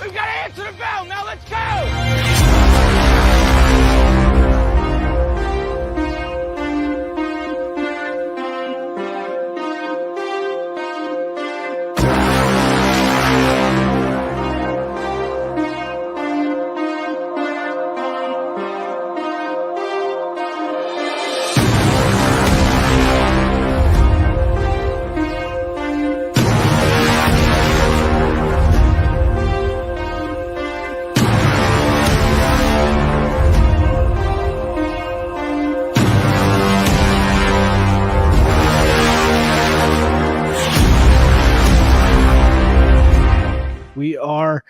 We've got to answer the bell. Now let's go. We are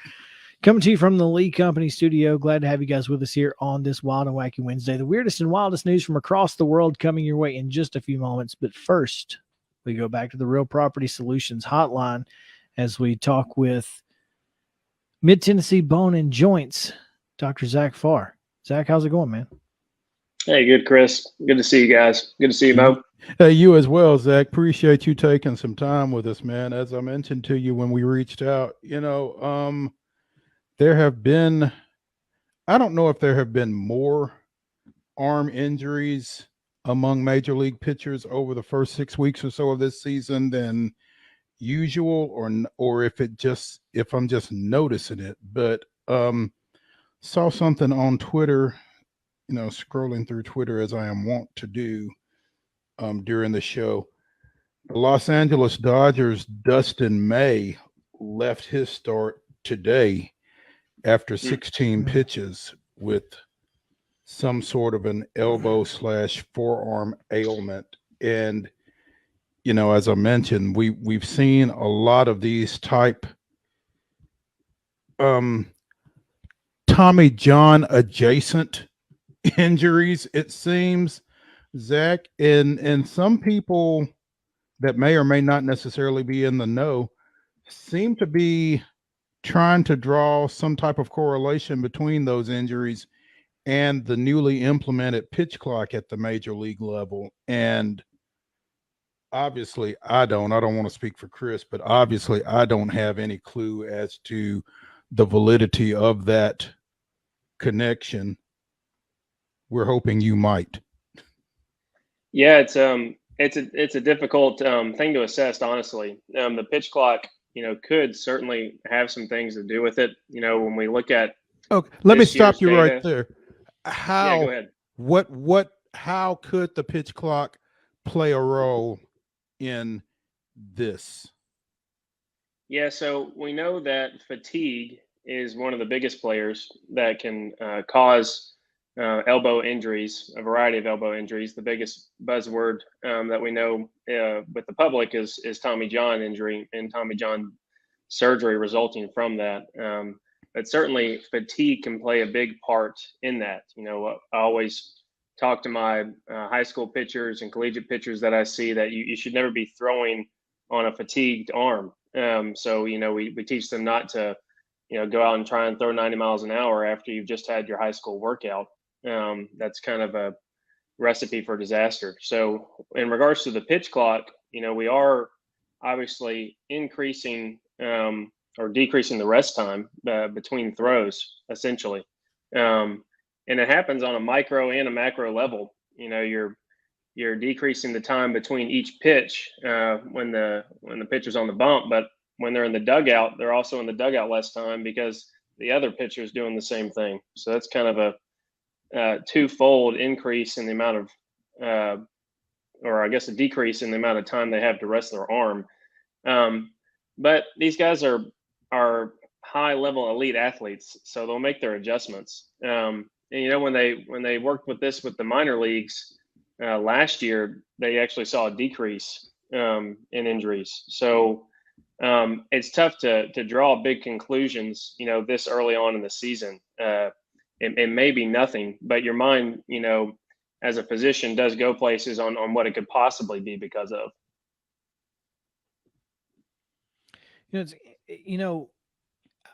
coming to you from the Lee Company studio. Glad to have you guys with us here on this Wild and Wacky Wednesday. The weirdest and wildest news from across the world coming your way in just a few moments. But first, we go back to the Real Property Solutions hotline as we talk with Mid-Tennessee Bone and Joints, Dr. Zach Farr. Zach, how's it going, man? Hey, good, Chris. Good to see you guys. Good to see you, Mo. Hey, you as well, Zach. Appreciate you taking some time with us, man. As I mentioned to you when we reached out, there have been, I don't know if there have been more arm injuries among major league pitchers over the first 6 weeks or so of this season than usual, or if I'm just noticing it. But saw something on Twitter, scrolling through Twitter as I am wont to do during the show. The Los Angeles Dodgers' Dustin May left his start today after 16 pitches with some sort of an elbow/forearm ailment. And, as I mentioned, we've seen a lot of these type Tommy John adjacent injuries, it seems, Zach, and some people that may or may not necessarily be in the know seem to be trying to draw some type of correlation between those injuries and the newly implemented pitch clock at the major league level. And obviously I don't want to speak for Chris, but obviously I don't have any clue as to the validity of that connection. We're hoping you might. Yeah, it's a difficult thing to assess, honestly. The pitch clock, could certainly have some things to do with it. When we look at let me stop you data, right there. How? Yeah, go ahead. How could the pitch clock play a role in this? Yeah, so we know that fatigue is one of the biggest players that can cause elbow injuries, a variety of elbow injuries. The biggest buzzword that we know with the public is Tommy John injury and Tommy John surgery resulting from that. But certainly fatigue can play a big part in that. I always talk to my high school pitchers and collegiate pitchers that I see that you should never be throwing on a fatigued arm. So, we teach them not to, go out and try and throw 90 miles an hour after you've just had your high school workout. That's kind of a recipe for disaster. So in regards to the pitch clock, we are obviously increasing or decreasing the rest time between throws, essentially. And it happens on a micro and a macro level. You're decreasing the time between each pitch when the pitcher's on the bump, but when they're in the dugout, they're also in the dugout less time because the other pitcher's doing the same thing. So that's kind of a twofold increase in the amount of, or I guess a decrease in the amount of time they have to rest their arm. But these guys are high level elite athletes, so they'll make their adjustments. And when they worked with this with the minor leagues last year, they actually saw a decrease in injuries. So it's tough to draw big conclusions, this early on in the season. It may be nothing, but your mind, as a physician, does go places on what it could possibly be because of.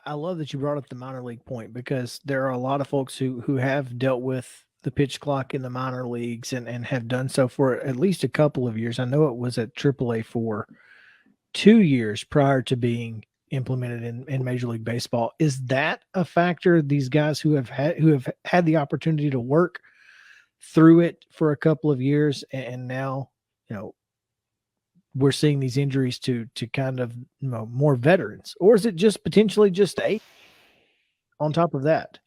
I love that you brought up the minor league point because there are a lot of folks who have dealt with the pitch clock in the minor leagues and have done so for at least a couple of years. I know it was at AAA for 2 years prior to being implemented in Major League Baseball. Is that a factor? These guys who have had the opportunity to work through it for a couple of years, and now, we're seeing these injuries to kind of, more veterans, or is it just potentially just age on top of that?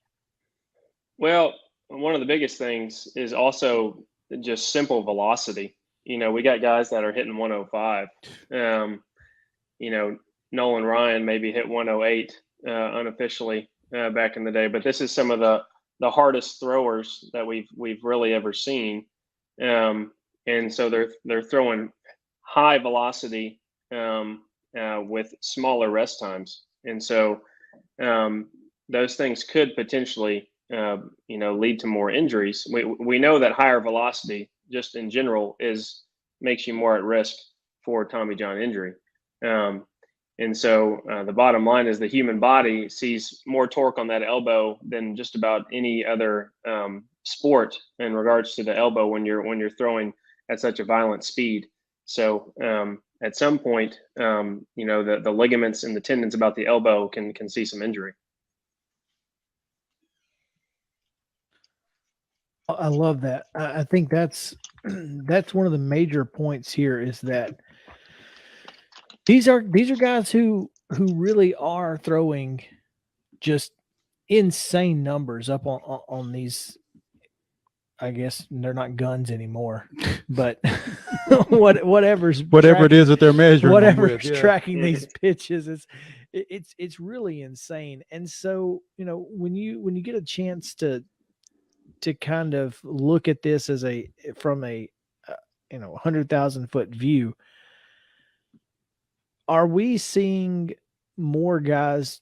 Well, one of the biggest things is also just simple velocity. We got guys that are hitting 105. Nolan Ryan maybe hit 108 unofficially back in the day, but this is some of the hardest throwers that we've really ever seen. And so they're throwing high velocity with smaller rest times, and so those things could potentially lead to more injuries. We know that higher velocity just in general makes you more at risk for Tommy John injury. And so the bottom line is the human body sees more torque on that elbow than just about any other sport in regards to the elbow when you're throwing at such a violent speed. So at some point, the ligaments and the tendons about the elbow can see some injury. I love that. I think that's one of the major points here, is that these are guys who really are throwing just insane numbers up on these. I guess they're not guns anymore, but whatever it is that they're measuring, whatever's tracking these pitches, it's really insane. And so, when you get a chance to kind of look at this from a 100,000 foot view, are we seeing more guys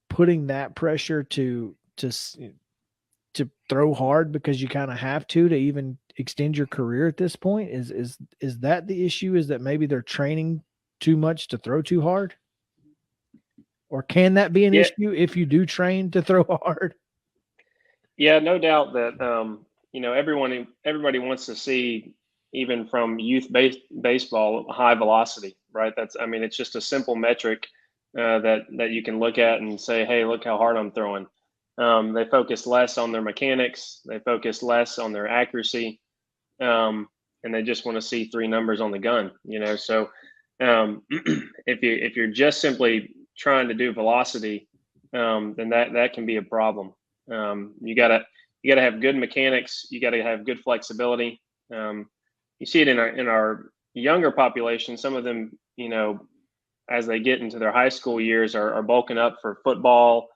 putting that pressure to throw hard because you kind of have to even extend your career at this point? Is that the issue? Is that maybe they're training too much to throw too hard? Or can that be an issue if you do train to throw hard? Yeah, no doubt that everybody wants to see, even from youth baseball, high velocity, right? It's just a simple metric that you can look at and say, hey, look how hard I'm throwing. They focus less on their mechanics, they focus less on their accuracy, and they just want to see three numbers on the gun. So if you're just simply trying to do velocity, then that can be a problem. You gotta have good mechanics. You gotta have good flexibility. You see it in our younger population. Some of them, as they get into their high school years, are bulking up for football,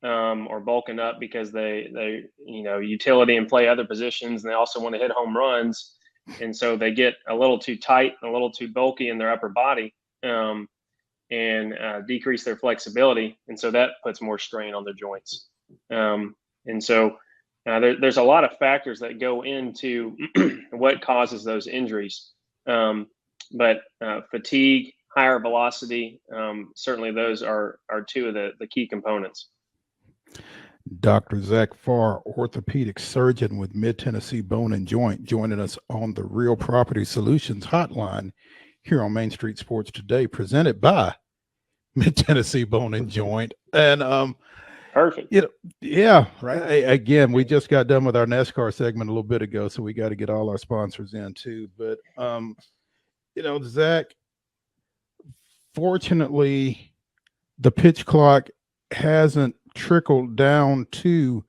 or bulking up because they utility and play other positions, and they also want to hit home runs, and so they get a little too tight, a little too bulky in their upper body, and decrease their flexibility, and so that puts more strain on their joints. And so there's a lot of factors that go into what causes those injuries. But fatigue, higher velocity, certainly those are two of the key components. Dr. Zach Farr, orthopedic surgeon with Mid-Tennessee Bone and Joint, joining us on the Real Property Solutions hotline here on Main Street Sports Today, presented by Mid-Tennessee Bone and Joint. And perfect. Yeah, right. Again, we just got done with our NASCAR segment a little bit ago, so we got to get all our sponsors in too. But Zach, fortunately, the pitch clock hasn't trickled down to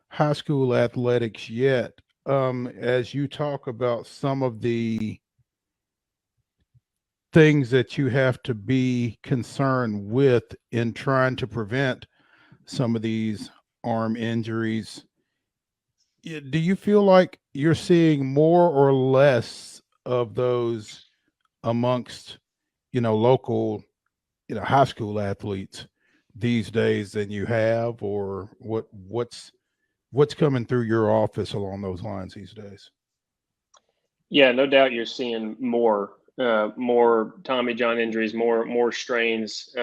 high school athletics yet. As you talk about some of the things that you have to be concerned with in trying to prevent some of these arm injuries, do you feel like you're seeing more or less of those amongst local high school athletes these days than you have, or what's coming through your office along those lines these days? Yeah, no doubt you're seeing more Tommy John injuries, more strains,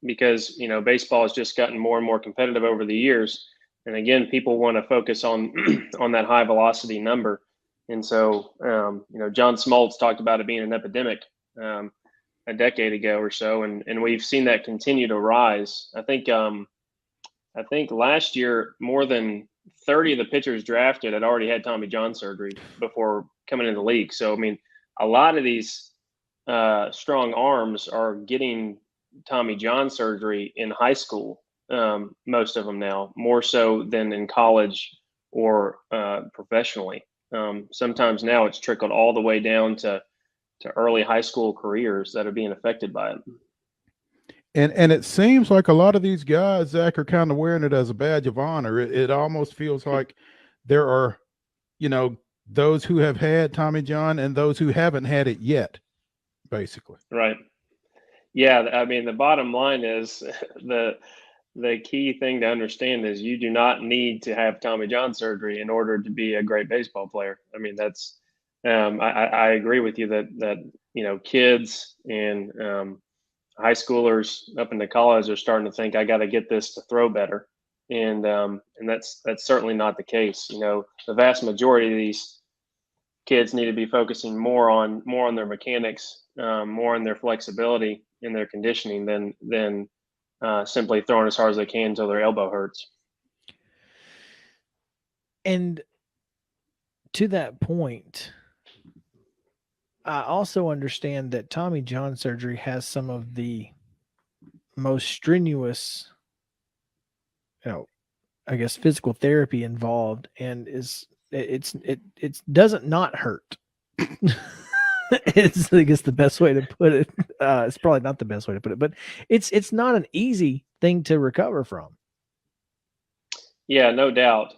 because baseball has just gotten more and more competitive over the years, and again, people want to focus on that high velocity number, and so John Smoltz talked about it being an epidemic. a decade ago or so, and we've seen that continue to rise. I think last year more than 30 of the pitchers drafted had already had Tommy John surgery before coming into the league. So I mean, a lot of these strong arms are getting Tommy John surgery in high school. Most of them now, more so than in college or professionally. Sometimes now it's trickled all the way down to early high school careers that are being affected by it. And it seems like a lot of these guys, Zach, are kind of wearing it as a badge of honor. It almost feels like there are, those who have had Tommy John and those who haven't had it yet, basically. Right. Yeah. I mean, the bottom line is the key thing to understand is you do not need to have Tommy John surgery in order to be a great baseball player. I mean, that's, I agree with you that kids and high schoolers up into college are starting to think I got to get this to throw better, and that's certainly not the case. The vast majority of these kids need to be focusing more on their mechanics, more on their flexibility in their conditioning than simply throwing as hard as they can until their elbow hurts. And to that point, I also understand that Tommy John surgery has some of the most strenuous, I guess physical therapy involved, and it doesn't not hurt. It's, I guess, the best way to put it. It's probably not the best way to put it, but it's not an easy thing to recover from. Yeah, no doubt.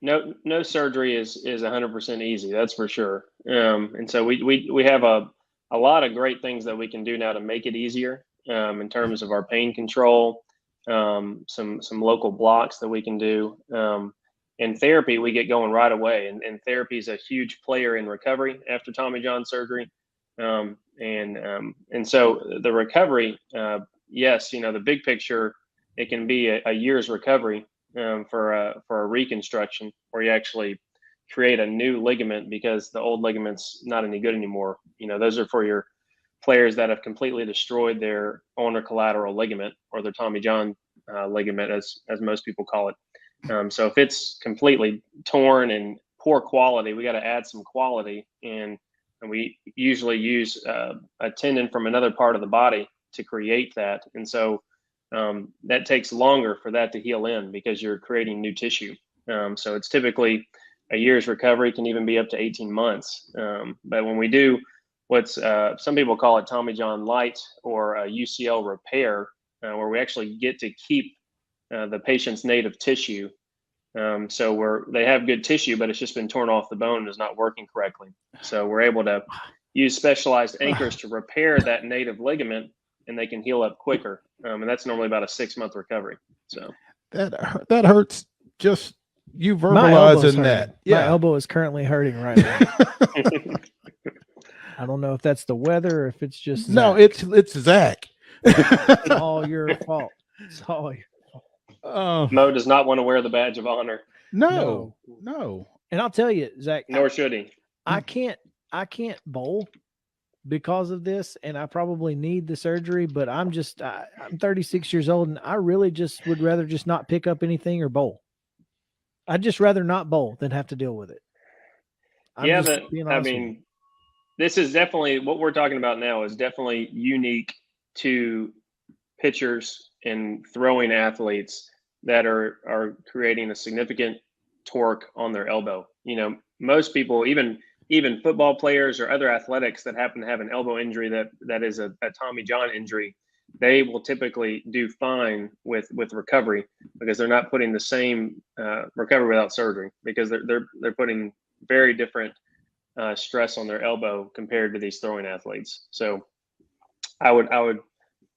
No surgery is 100% easy. That's for sure. And so we have a lot of great things that we can do now to make it easier in terms of our pain control, some local blocks that we can do. In therapy, we get going right away, and therapy is a huge player in recovery after Tommy John surgery. And so the recovery, yes, the big picture, it can be a year's recovery for a reconstruction where you actually create a new ligament because the old ligament's not any good anymore. Those are for your players that have completely destroyed their ulnar collateral ligament, or their Tommy John ligament, as most people call it. So if it's completely torn and poor quality, we got to add some quality, and we usually use a tendon from another part of the body to create that. And so that takes longer for that to heal in because you're creating new tissue. So it's typically a year's recovery, can even be up to 18 months. But when we do what's some people call it Tommy John Light or a UCL repair, where we actually get to keep the patient's native tissue. So where they have good tissue, but it's just been torn off the bone and is not working correctly. So we're able to use specialized anchors to repair that native ligament, and they can heal up quicker. And that's normally about a 6-month recovery. So that hurts. Just you verbalizing that. Yeah. My elbow is currently hurting right now. I don't know if that's the weather or if it's just Zach. No, it's Zach. It's all your fault. It's all your fault. Mo does not want to wear the badge of honor. No. And I'll tell you, Zach, nor should he. I can't bowl because of this, and I probably need the surgery, but I'm 36 years old, and I really just would rather just not pick up anything or bowl. I'd just rather not bowl than have to deal with it. This is definitely what we're talking about now is definitely unique to pitchers and throwing athletes that are creating a significant torque on their elbow. Most people, even football players or other athletics that happen to have an elbow injury that is a Tommy John injury, they will typically do fine with recovery because they're not putting the same recovery without surgery, because they're putting very different stress on their elbow compared to these throwing athletes. So I would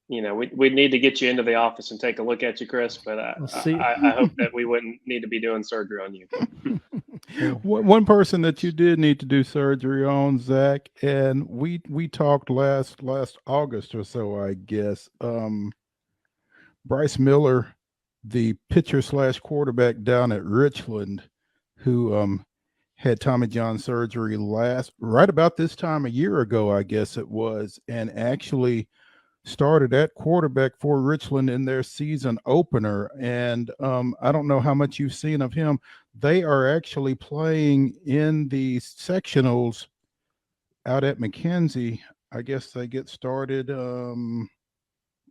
we'd need to get you into the office and take a look at you, Chris, but I hope that we wouldn't need to be doing surgery on you. One person that you did need to do surgery on, Zach, and we talked last August or so, I guess. Bryce Miller, the pitcher / quarterback down at Richland, who had Tommy John surgery right about this time a year ago, I guess it was, and actually started at quarterback for Richland in their season opener. And I don't know how much you've seen of him. They are actually playing in the sectionals out at McKenzie. I guess they get started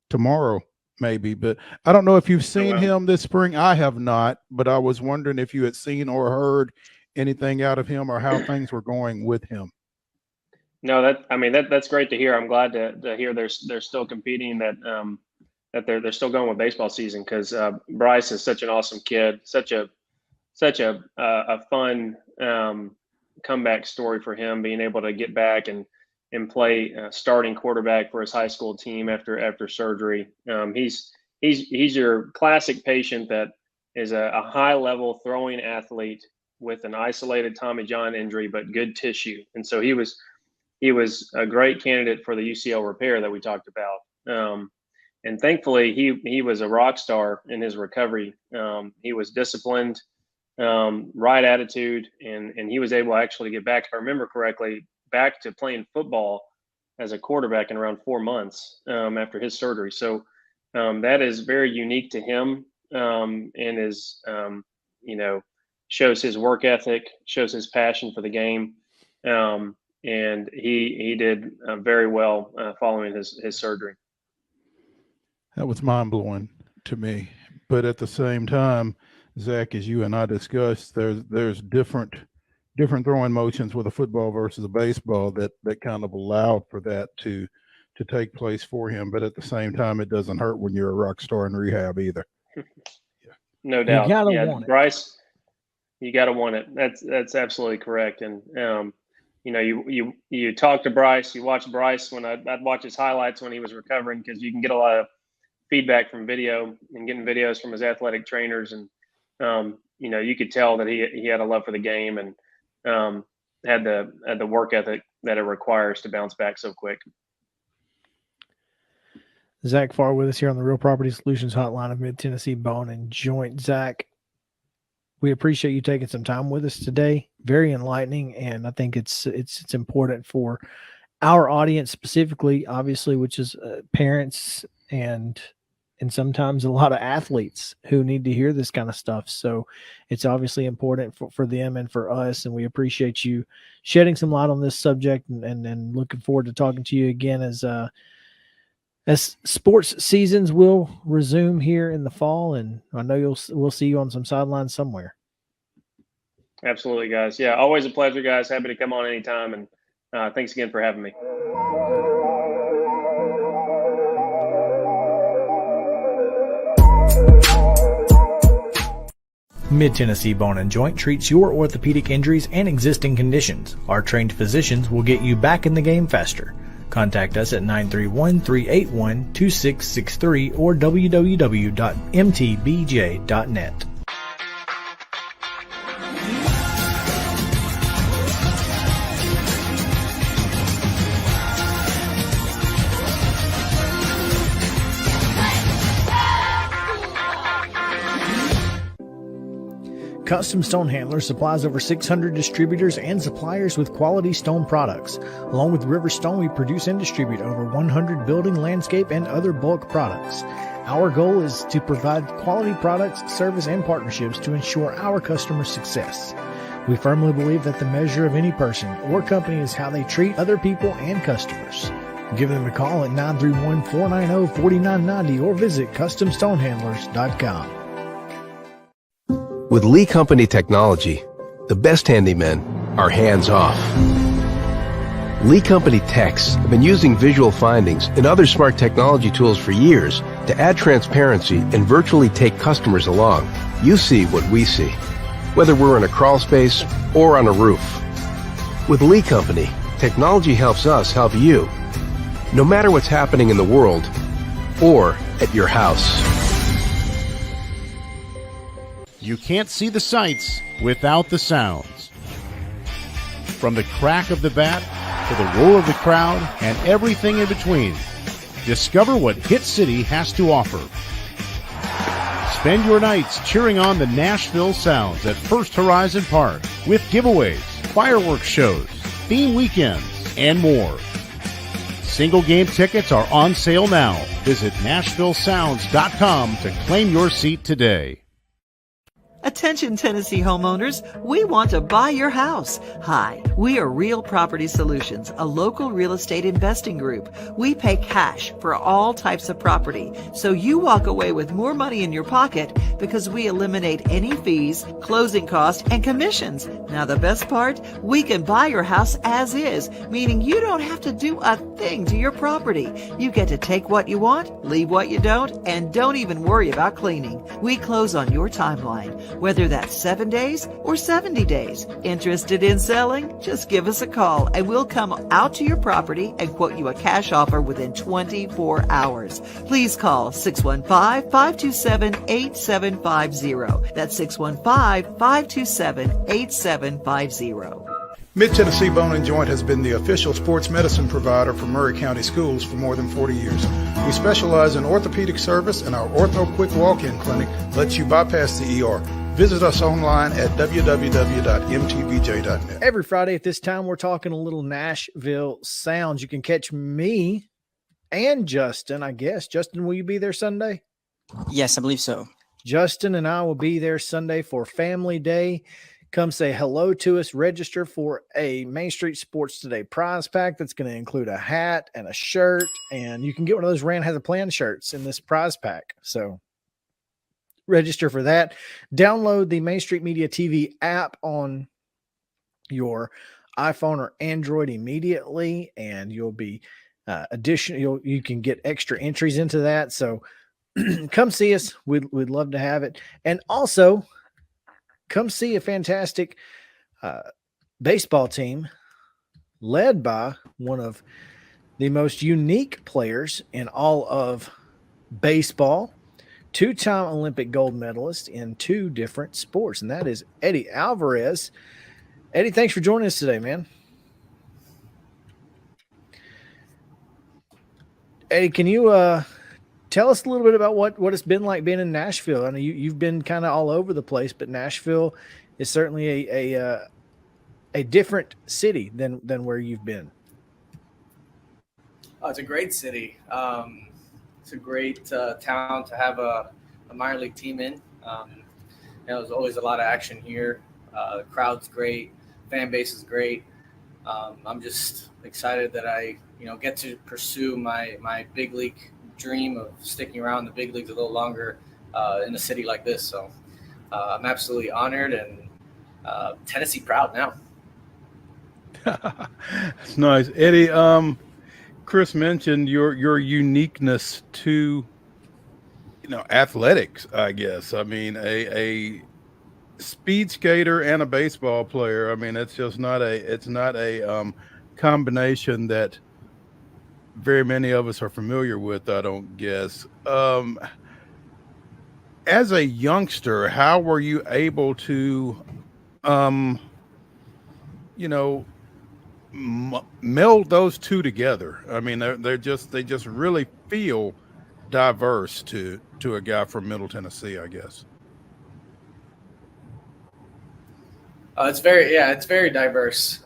tomorrow, maybe. But I don't know if you've seen him this spring. I have not, but I was wondering if you had seen or heard anything out of him or how things were going with him. No, that's great to hear. I'm glad to hear they're still competing, that they're still going with baseball season, because Bryce is such an awesome kid, such a fun comeback story for him, being able to get back and play starting quarterback for his high school team after surgery. He's your classic patient that is a high level throwing athlete with an isolated Tommy John injury, but good tissue, and so he was a great candidate for the UCL repair that we talked about. And thankfully, he was a rock star in his recovery. He was disciplined, right attitude, and he was able to actually get back, if I remember correctly, back to playing football as a quarterback in around 4 months after his surgery. So that is very unique to him, and is, shows his work ethic, shows his passion for the game. And he did very well following his surgery. That was mind-blowing to me. But at the same time, Zach, as you and I discussed, there's different throwing motions with a football versus a baseball that kind of allowed for that to take place for him. But at the same time, it doesn't hurt when you're a rock star in rehab either. Yeah. No doubt. You gotta want it. Bryce, you got to want it. That's absolutely correct. And you talk to Bryce, you watch Bryce. When I'd watch his highlights when he was recovering, because you can get a lot of feedback from video and getting videos from his athletic trainers. And, you could tell that he had a love for the game and had the work ethic that it requires to bounce back so quick. Zach Farr with us here on the Real Property Solutions Hotline of Mid-Tennessee Bone and Joint. Zach, we appreciate you taking some time with us today. Very enlightening, and I think it's important for our audience specifically, obviously, which is parents and sometimes a lot of athletes who need to hear this kind of stuff. So it's obviously important for them and for us, and we appreciate you shedding some light on this subject, and looking forward to talking to you again as sports seasons will resume here in the fall, and I know we'll see you on some sidelines somewhere. Absolutely, guys. Yeah, always a pleasure, guys. Happy to come on anytime, and thanks again for having me. Mid-Tennessee Bone and Joint treats your orthopedic injuries and existing conditions. Our trained physicians will get you back in the game faster. Contact us at 931-381-2663 or www.mtbj.net. Custom Stone Handlers supplies over 600 distributors and suppliers with quality stone products. Along with River Stone, we produce and distribute over 100 building, landscape, and other bulk products. Our goal is to provide quality products, service, and partnerships to ensure our customers' success. We firmly believe that the measure of any person or company is how they treat other people and customers. Give them a call at 931-490-4990 or visit CustomStonehandlers.com. With Lee Company technology, the best handymen are hands-off. Lee Company techs have been using visual findings and other smart technology tools for years to add transparency and virtually take customers along. You see what we see, whether we're in a crawl space or on a roof. With Lee Company, technology helps us help you, no matter what's happening in the world or at your house. You can't see the sights without the sounds. From the crack of the bat to the roar of the crowd and everything in between, discover what Hit City has to offer. Spend your nights cheering on the Nashville Sounds at First Horizon Park with giveaways, fireworks shows, theme weekends, and more. Single game tickets are on sale now. Visit NashvilleSounds.com to claim your seat today. Attention Tennessee homeowners, we want to buy your house. Hi, we are Real Property Solutions, a local real estate investing group. We pay cash for all types of property, so you walk away with more money in your pocket because we eliminate any fees, closing costs, and commissions. Now the best part, we can buy your house as is, meaning you don't have to do a thing to your property. You get to take what you want, leave what you don't, and don't even worry about cleaning. We close on your timeline, whether that's 7 days or 70 days. Interested in selling? Just give us a call and we'll come out to your property and quote you a cash offer within 24 hours. Please call 615-527-8750. That's 615-527-8750. Mid-Tennessee Bone and Joint has been the official sports medicine provider for Murray County Schools for more than 40 years. We specialize in orthopedic service, and our Ortho Quick Walk-In Clinic lets you bypass the ER. Visit us online at www.mtbj.net. Every Friday at this time, we're talking a little Nashville Sounds. You can catch me and Justin, I guess. Justin, will you be there Sunday? Yes, I believe so. Justin and I will be there Sunday for Family Day. Come say hello to us. Register for a Main Street Sports Today prize pack that's going to include a hat and a shirt. And you can get one of those Rand Has a Plan shirts in this prize pack. So register for that. Download the Main Street Media TV app on your iPhone or Android immediately, and you'll be you can get extra entries into that. So come see us. We'd love to have it. And also, come see a fantastic baseball team led by one of the most unique players in all of baseball, two-time Olympic gold medalist in 2 different sports, and that is Eddie Alvarez. Eddie, thanks for joining us today, man. Eddie, can you tell us a little bit about what it's been like being in Nashville? I know you've been kind of all over the place, but Nashville is certainly a different city than where you've been. Oh, it's a great city. It's a great town to have a minor league team in. There's always a lot of action here. The crowd's great. Fan base is great. I'm just excited that I get to pursue my big league dream of sticking around the big leagues a little longer in a city like this. So I'm absolutely honored and Tennessee proud now. That's nice. Eddie, Chris mentioned your uniqueness to athletics, I guess. I mean, a speed skater and a baseball player. I mean, it's not a combination that very many of us are familiar with, I don't guess. As a youngster, how were you able to, meld those two together? I mean, they just really feel diverse to a guy from Middle Tennessee, I guess. It's very diverse,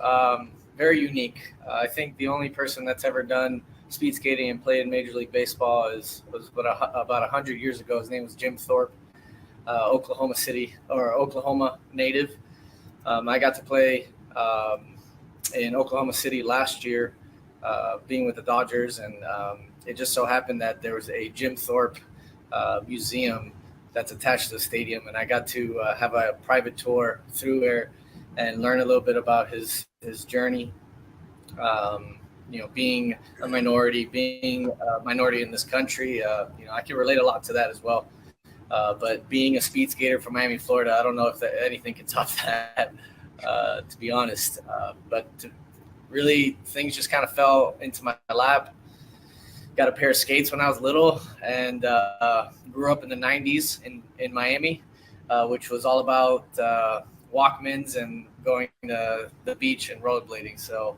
very unique. I think the only person that's ever done speed skating and played in Major League Baseball was about 100 years ago. His name was Jim Thorpe, Oklahoma native. I got to play in Oklahoma City last year, being with the Dodgers, and it just so happened that there was a Jim Thorpe museum that's attached to the stadium, and I got to have a private tour through there and learn a little bit about his journey. Being a minority in this country, I can relate a lot to that as well. But being a speed skater from Miami, Florida, I don't know if anything can top that, to be honest. But really, things just kind of fell into my lap. Got a pair of skates when I was little, and grew up in the 90s in Miami, which was all about Walkmans and going to the beach and rollerblading. So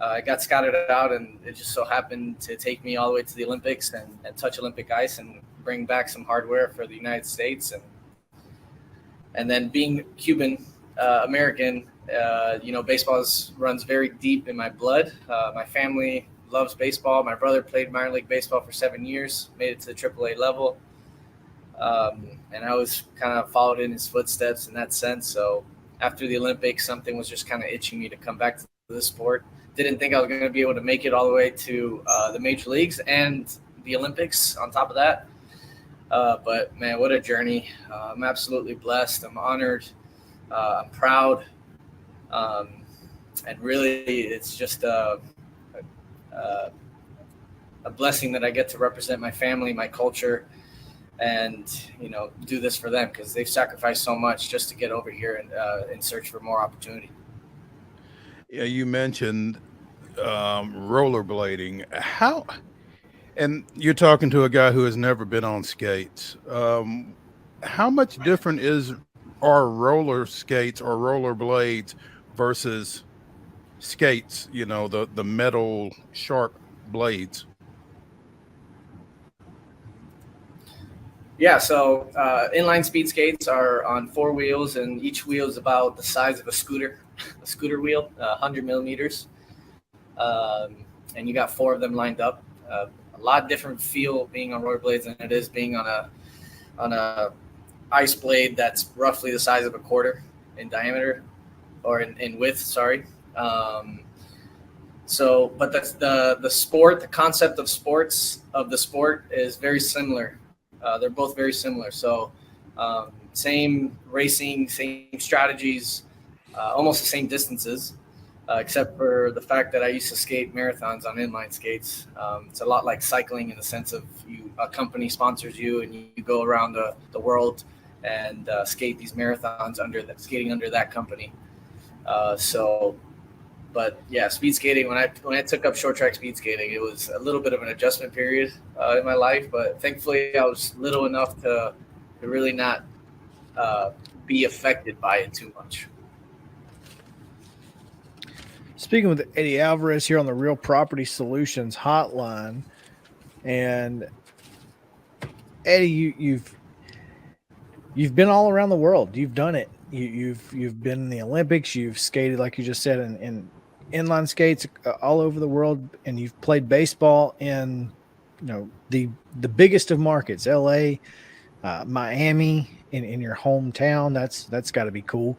I got scouted out, and it just so happened to take me all the way to the Olympics and touch Olympic ice and bring back some hardware for the United States. And then being Cuban American, baseball runs very deep in my blood. My family loves baseball. My brother played minor league baseball for 7 years, made it to the AAA level. And I was kind of followed in his footsteps in that sense. So after the Olympics, something was just kind of itching me to come back to the sport. Didn't think I was going to be able to make it all the way to the major leagues and the Olympics on top of that. But man, what a journey. I'm absolutely blessed. I'm honored. I'm proud. And really, it's just a blessing that I get to represent my family, my culture, and, do this for them, because they've sacrificed so much just to get over here and in search for more opportunity. Yeah, you mentioned rollerblading. And you're talking to a guy who has never been on skates. How much different are roller skates or rollerblades versus skates, the metal sharp blades? Yeah, so inline speed skates are on 4 wheels, and each wheel is about the size of a scooter wheel, 100 millimeters. And you got 4 of them lined up. A lot different feel being on rollerblades than it is being on a ice blade that's roughly the size of a quarter in diameter, or in width, sorry. But that's the sport, the concept of the sport is very similar. They're both very similar. So same racing, same strategies, almost the same distances, except for the fact that I used to skate marathons on inline skates. It's a lot like cycling in the sense of a company sponsors you and you go around the world and skate these marathons skating under that company. But yeah, speed skating, when I took up short track speed skating, it was a little bit of an adjustment period in my life, but thankfully I was little enough to really not be affected by it too much. Speaking with Eddie Alvarez here on the Real Property Solutions hotline, and Eddie, you've been all around the world. You've done it. You've been in the Olympics. You've skated, like you just said, in inline skates all over the world, and you've played baseball in the biggest of markets, LA, Miami, in your hometown. That's got to be cool.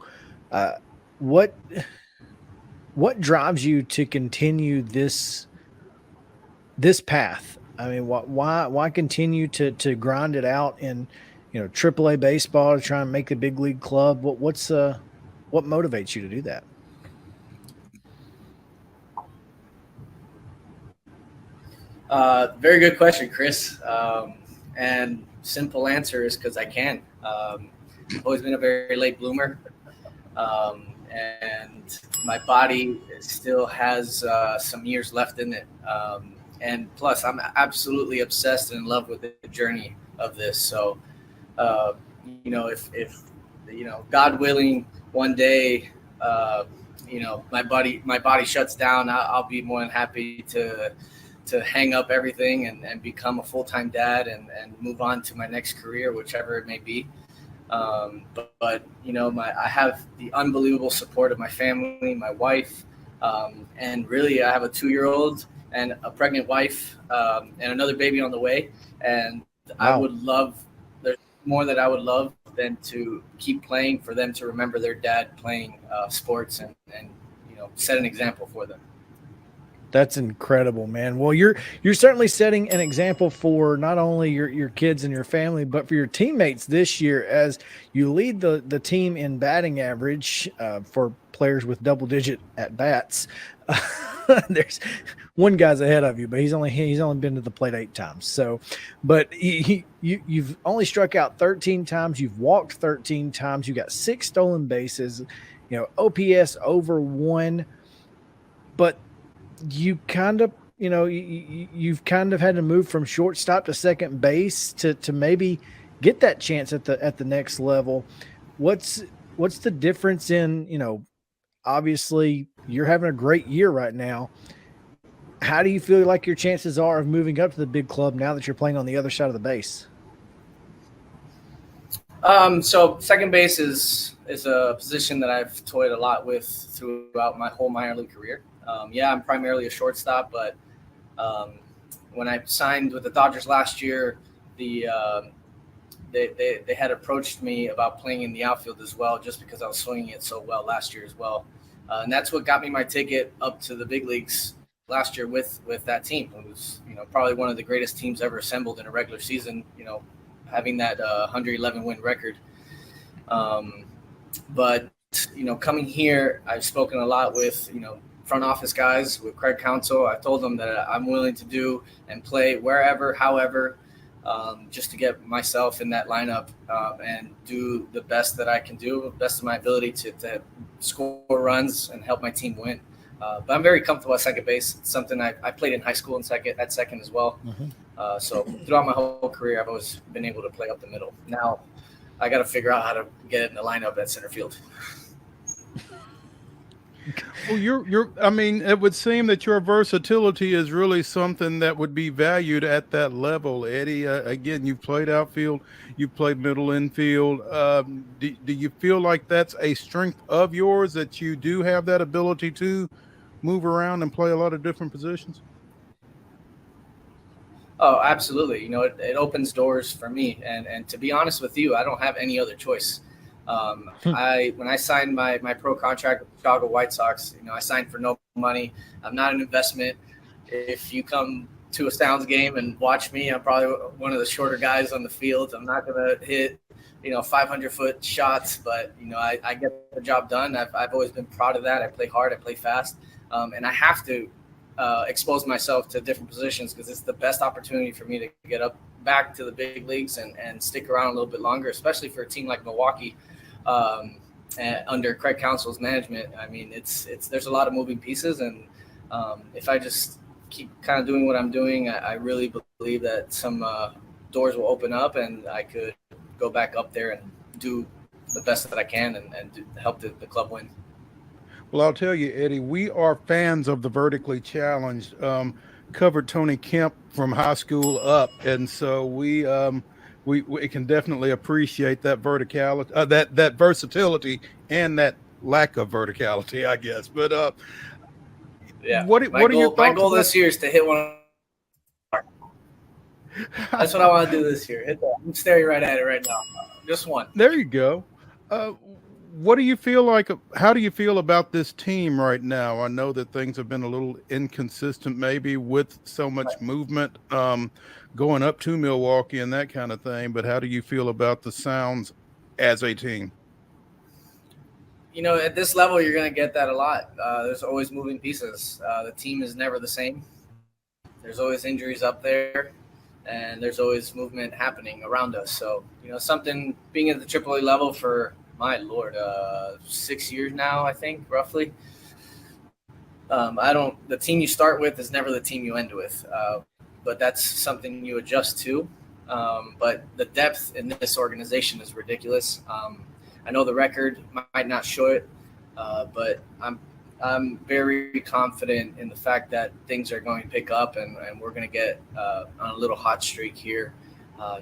What drives you to continue this path? I mean, why continue to grind it out in AAA baseball to try and make the big league club? What motivates you to do that? Very good question, Chris. And simple answer is because I can. I've always been a very late bloomer. And my body still has some years left in it. And plus, I'm absolutely obsessed and in love with the journey of this. So, if God willing, one day, my body shuts down, I'll be more than happy to hang up everything and become a full-time dad and move on to my next career, whichever it may be. But I have the unbelievable support of my family, my wife, and really I have a 2-year-old and a pregnant wife, and another baby on the way. And wow. There's more that I would love than to keep playing, for them to remember their dad playing sports and set an example for them. That's incredible, man. Well, you're certainly setting an example for not only your kids and your family, but for your teammates this year, as you lead the team in batting average for players with double-digit at-bats. There's one guy's ahead of you, but he's only been to the plate 8 times. So, but you've only struck out 13 times. You've walked 13 times. You got 6 stolen bases. OPS over 1, but you kind of, you've kind of had to move from shortstop to second base to maybe get that chance at the next level. What's the difference in, obviously you're having a great year right now. How do you feel like your chances are of moving up to the big club now that you're playing on the other side of the base? So second base is a position that I've toyed a lot with throughout my whole minor league career. I'm primarily a shortstop, but when I signed with the Dodgers last year, they had approached me about playing in the outfield as well, just because I was swinging it so well last year as well, and that's what got me my ticket up to the big leagues last year with that team. It was probably one of the greatest teams ever assembled in a regular season. Having that 111 win record. But coming here, I've spoken a lot with front office guys, with Craig Counsell. I told them that I'm willing to do and play wherever, however, just to get myself in that lineup and do the best that I can do, best of my ability to score runs and help my team win. But I'm very comfortable at second base. It's something I played in high school at second as well. Mm-hmm. So throughout my whole career, I've always been able to play up the middle. Now I got to figure out how to get in the lineup at center field. Well, I mean, it would seem that your versatility is really something that would be valued at that level, Eddie. Again, you've played outfield, you've played middle infield. Do you feel like that's a strength of yours, that you do have that ability to move around and play a lot of different positions? Oh, absolutely. It opens doors for me. And to be honest with you, I don't have any other choice. When I signed my pro contract with the Chicago White Sox, I signed for no money. I'm not an investment. If you come to a Sounds game and watch me, I'm probably one of the shorter guys on the field. I'm not going to hit, 500-foot shots, but, I get the job done. I've always been proud of that. I play hard, I play fast, and I have to expose myself to different positions because it's the best opportunity for me to get up back to the big leagues and stick around a little bit longer, especially for a team like Milwaukee under Craig Counsell's management. I mean, there's a lot of moving pieces, and if I just keep kind of doing what I'm doing, I really believe that some doors will open up and I could go back up there and do the best that I can and help the club win. Well, I'll tell you, Eddie, we are fans of the vertically challenged. Covered Tony Kemp from high school up, and so we can definitely appreciate that verticality, that versatility, and that lack of verticality, I guess. But what are your thoughts? My goal this year is to hit one. That's what I want to do this year. I'm staring right at it right now. Just one. There you go. What do you feel like? How do you feel about this team right now? I know that things have been a little inconsistent, maybe with so much movement going up to Milwaukee and that kind of thing. But how do you feel about the Sounds as a team? At this level, you're going to get that a lot. There's always moving pieces. The team is never the same. There's always injuries up there, and there's always movement happening around us. So, something being at the AAA level for – my Lord, 6 years now, I think, roughly. The team you start with is never the team you end with, but that's something you adjust to. But the depth in this organization is ridiculous. I know the record might not show it, but I'm very confident in the fact that things are going to pick up and we're going to get on a little hot streak here,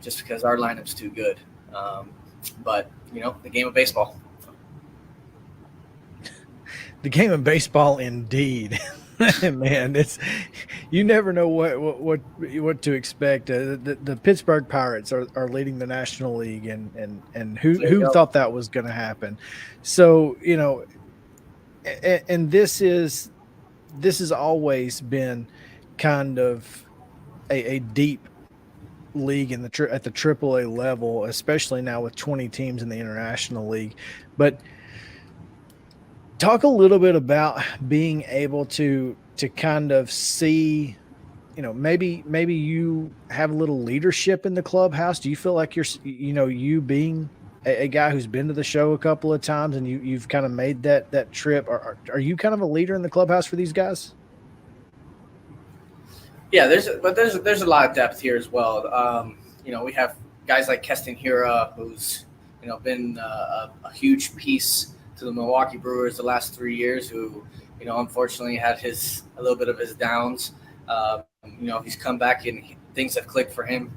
just because our lineup's too good. But the game of baseball. The game of baseball, indeed. Man, you never know what to expect. The Pittsburgh Pirates are leading the National League, and who thought that was going to happen? So and this has always been kind of a deep league at the AAA level, especially now with 20 teams in the International League. But talk a little bit about being able to kind of see, maybe you have a little leadership in the clubhouse. Do you feel like you being a guy who's been to the show a couple of times and you've kind of made that trip? Are you kind of a leader in the clubhouse for these guys? Yeah, there's a lot of depth here as well. We have guys like Keston Hiura, who's been a huge piece to the Milwaukee Brewers the last 3 years, who unfortunately had a little bit of his downs. He's come back and things have clicked for him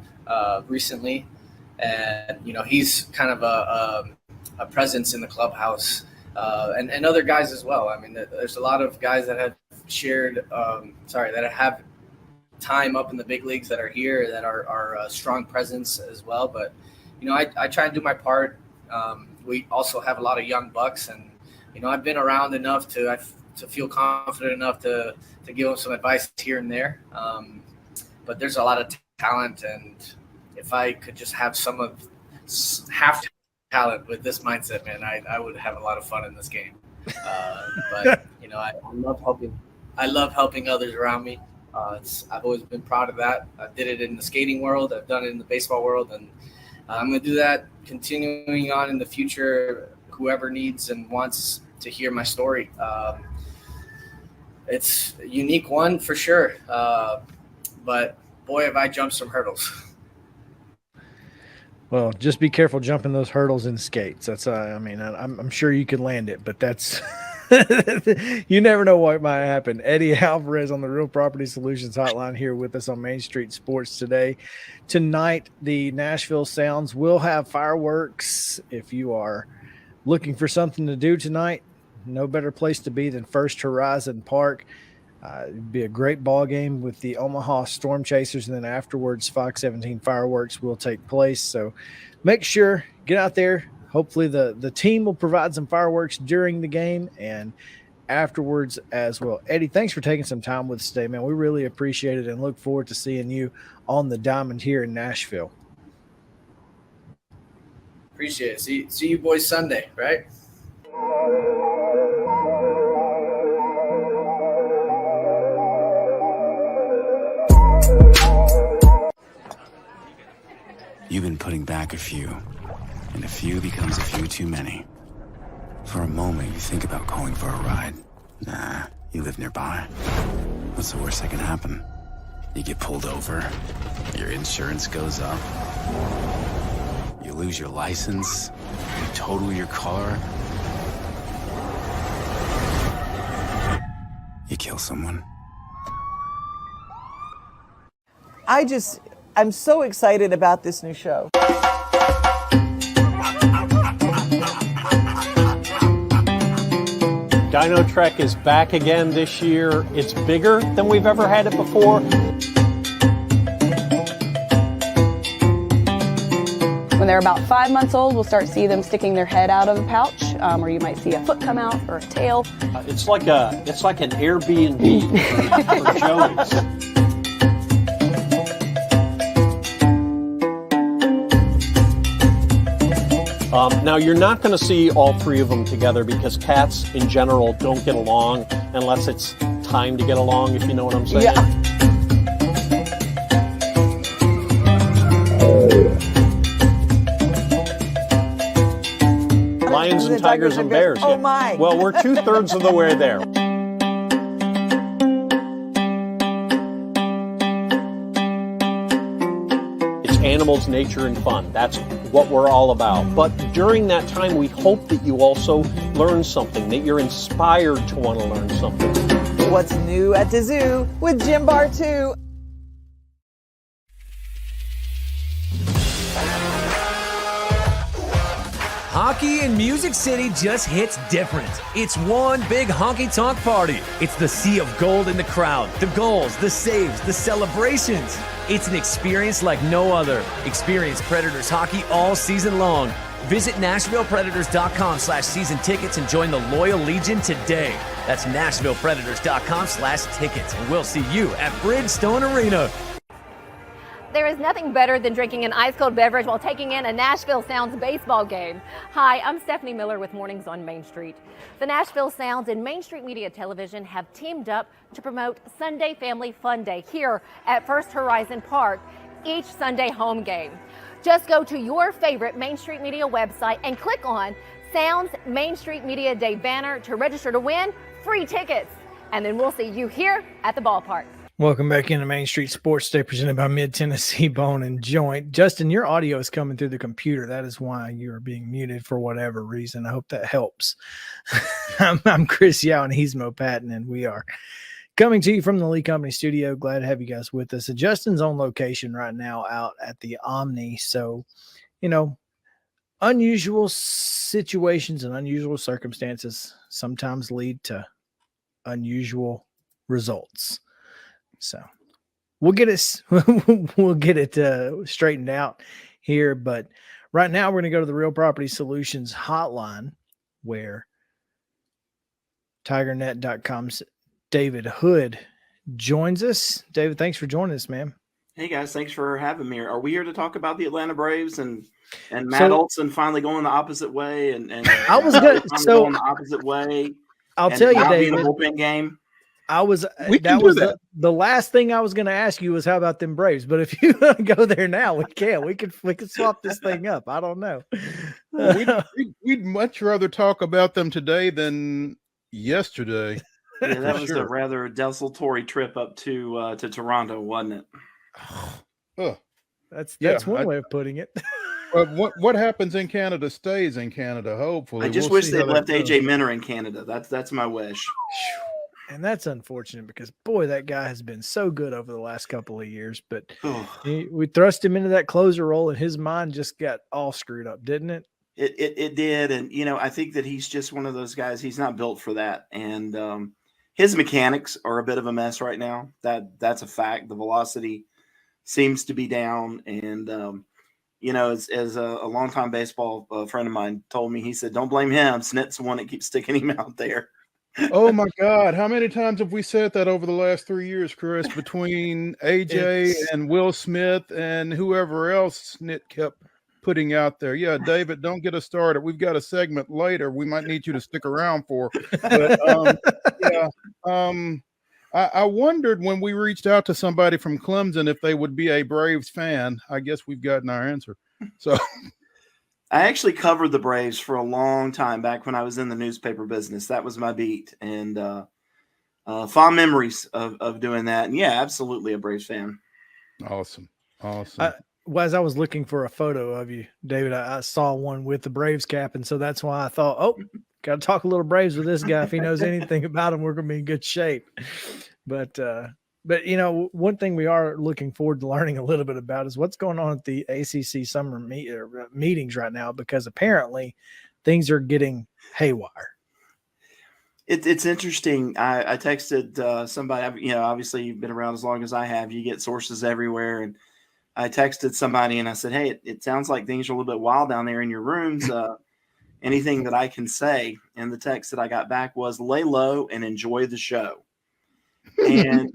recently, and he's kind of a presence in the clubhouse, and other guys as well. I mean, there's a lot of guys that have shared, that have time up in the big leagues that are here that are a strong presence as well. But I try and do my part. We also have a lot of young bucks, and I've been around enough to feel confident enough to give them some advice here and there. But there's a lot of talent, and if I could just have half talent with this mindset, man, I would have a lot of fun in this game. But I love helping. I love helping others around me. I've always been proud of that. I did it in the skating world. I've done it in the baseball world, and I'm going to do that continuing on in the future. Whoever needs and wants to hear my story. It's a unique one for sure. But boy, have I jumped some hurdles. Well, just be careful jumping those hurdles in skates. That's, I'm sure you could land it, but that's, you never know what might happen. Eddie Alvarez on the Real Property Solutions Hotline here with us on Main Street Sports today. Tonight, the Nashville Sounds will have fireworks. If you are looking for something to do tonight, no better place to be than First Horizon Park. It'd be a great ball game with the Omaha Storm Chasers, and then afterwards Fox 17 fireworks will take place. So make sure, get out there. Hopefully the team will provide some fireworks during the game and afterwards as well. Eddie, thanks for taking some time with us today, man. We really appreciate it and look forward to seeing you on the diamond here in Nashville. Appreciate it. See you boys Sunday, right? You've been putting back a few, and a few becomes a few too many. For a moment, you think about going for a ride. Nah, you live nearby. What's the worst that can happen? You get pulled over, your insurance goes up, you lose your license, you total your car, you kill someone. I'm so excited about this new show. Dino Trek is back again this year. It's bigger than we've ever had it before. When they're about 5 months old, we'll start seeing them sticking their head out of the pouch, or you might see a foot come out or a tail. It's like an Airbnb for Joey's. Now, you're not going to see all three of them together because cats in general don't get along unless it's time to get along, if you know what I'm saying. Yeah. Lions and tigers and bears. Oh, my. Well, we're 2/3 of the way there. It's animals, nature, and fun. That's what we're all about. But during that time, we hope that you also learn something, that you're inspired to want to learn something. What's new at the zoo with Jim Bartu. Hockey in Music City just hits different. It's one big honky-tonk party. It's the sea of gold in the crowd, the goals, the saves, the celebrations. It's an experience like no other. Experience Predators hockey all season long. Visit NashvillePredators.com/season tickets and join the Loyal Legion today. That's NashvillePredators.com/tickets, and we'll see you at Bridgestone Arena. There is nothing better than drinking an ice-cold beverage while taking in a Nashville Sounds baseball game. Hi, I'm Stephanie Miller with Mornings on Main Street. The Nashville Sounds and Main Street Media Television have teamed up to promote Sunday Family Fun Day here at First Horizon Park, each Sunday home game. Just go to your favorite Main Street Media website and click on Sounds Main Street Media Day banner to register to win free tickets. And then we'll see you here at the ballpark. Welcome back into Main Street Sports Day, presented by Mid-Tennessee Bone and Joint. Justin, your audio is coming through the computer. That is why you are being muted for whatever reason. I hope that helps. I'm Chris Yao, and he's Mo Patton, and we are coming to you from the Lee Company studio. Glad to have you guys with us. Justin's on location right now out at the Omni, so unusual situations and unusual circumstances sometimes lead to unusual results. So we'll get it straightened out here. But right now we're going to go to the Real Property Solutions hotline, where TigerNet.com's David Hood joins us. David, thanks for joining us, man. Hey guys, thanks for having me. Are we here to talk about the Atlanta Braves and Matt Olson finally going the opposite way and I was going the opposite way? I'll tell you, David. The bullpen game. The last thing I was going to ask you was how about them Braves, but if you want to go there now, we can. We could swap this thing up. I don't know. We'd much rather talk about them today than yesterday. Yeah, that was a rather desultory trip up to Toronto, wasn't it? That's one way of putting it. But what happens in Canada stays in Canada. Hopefully, I just wish they left AJ Minter in Canada. That's my wish. And that's unfortunate because boy, that guy has been so good over the last couple of years. But we thrust him into that closer role, and his mind just got all screwed up, didn't it? It did, and I think that he's just one of those guys. He's not built for that, and his mechanics are a bit of a mess right now. That's a fact. The velocity seems to be down, and as a longtime baseball friend of mine told me, he said, "Don't blame him. Snit's the one that keeps sticking him out there." Oh my God! How many times have we said that over the last 3 years, Chris? Between AJ and Will Smith and whoever else Snit kept putting out there. Yeah, David, don't get us started. We've got a segment later we might need you to stick around for. But I wondered when we reached out to somebody from Clemson if they would be a Braves fan. I guess we've gotten our answer. So I actually covered the Braves for a long time back when I was in the newspaper business. That was my beat, and fond memories of doing that. And yeah, absolutely a Braves fan. Awesome. As I was looking for a photo of you, David, I saw one with the Braves cap, and so that's why I thought, got to talk a little Braves with this guy. If he knows anything about them, we're going to be in good shape. But one thing we are looking forward to learning a little bit about is what's going on at the ACC summer meetings right now, because apparently things are getting haywire. It's interesting. I texted somebody. Obviously you've been around as long as I have. You get sources everywhere, and I texted somebody and I said, "Hey, it sounds like things are a little bit wild down there in your rooms. Anything that I can say?" And the text that I got back was, "Lay low and enjoy the show." And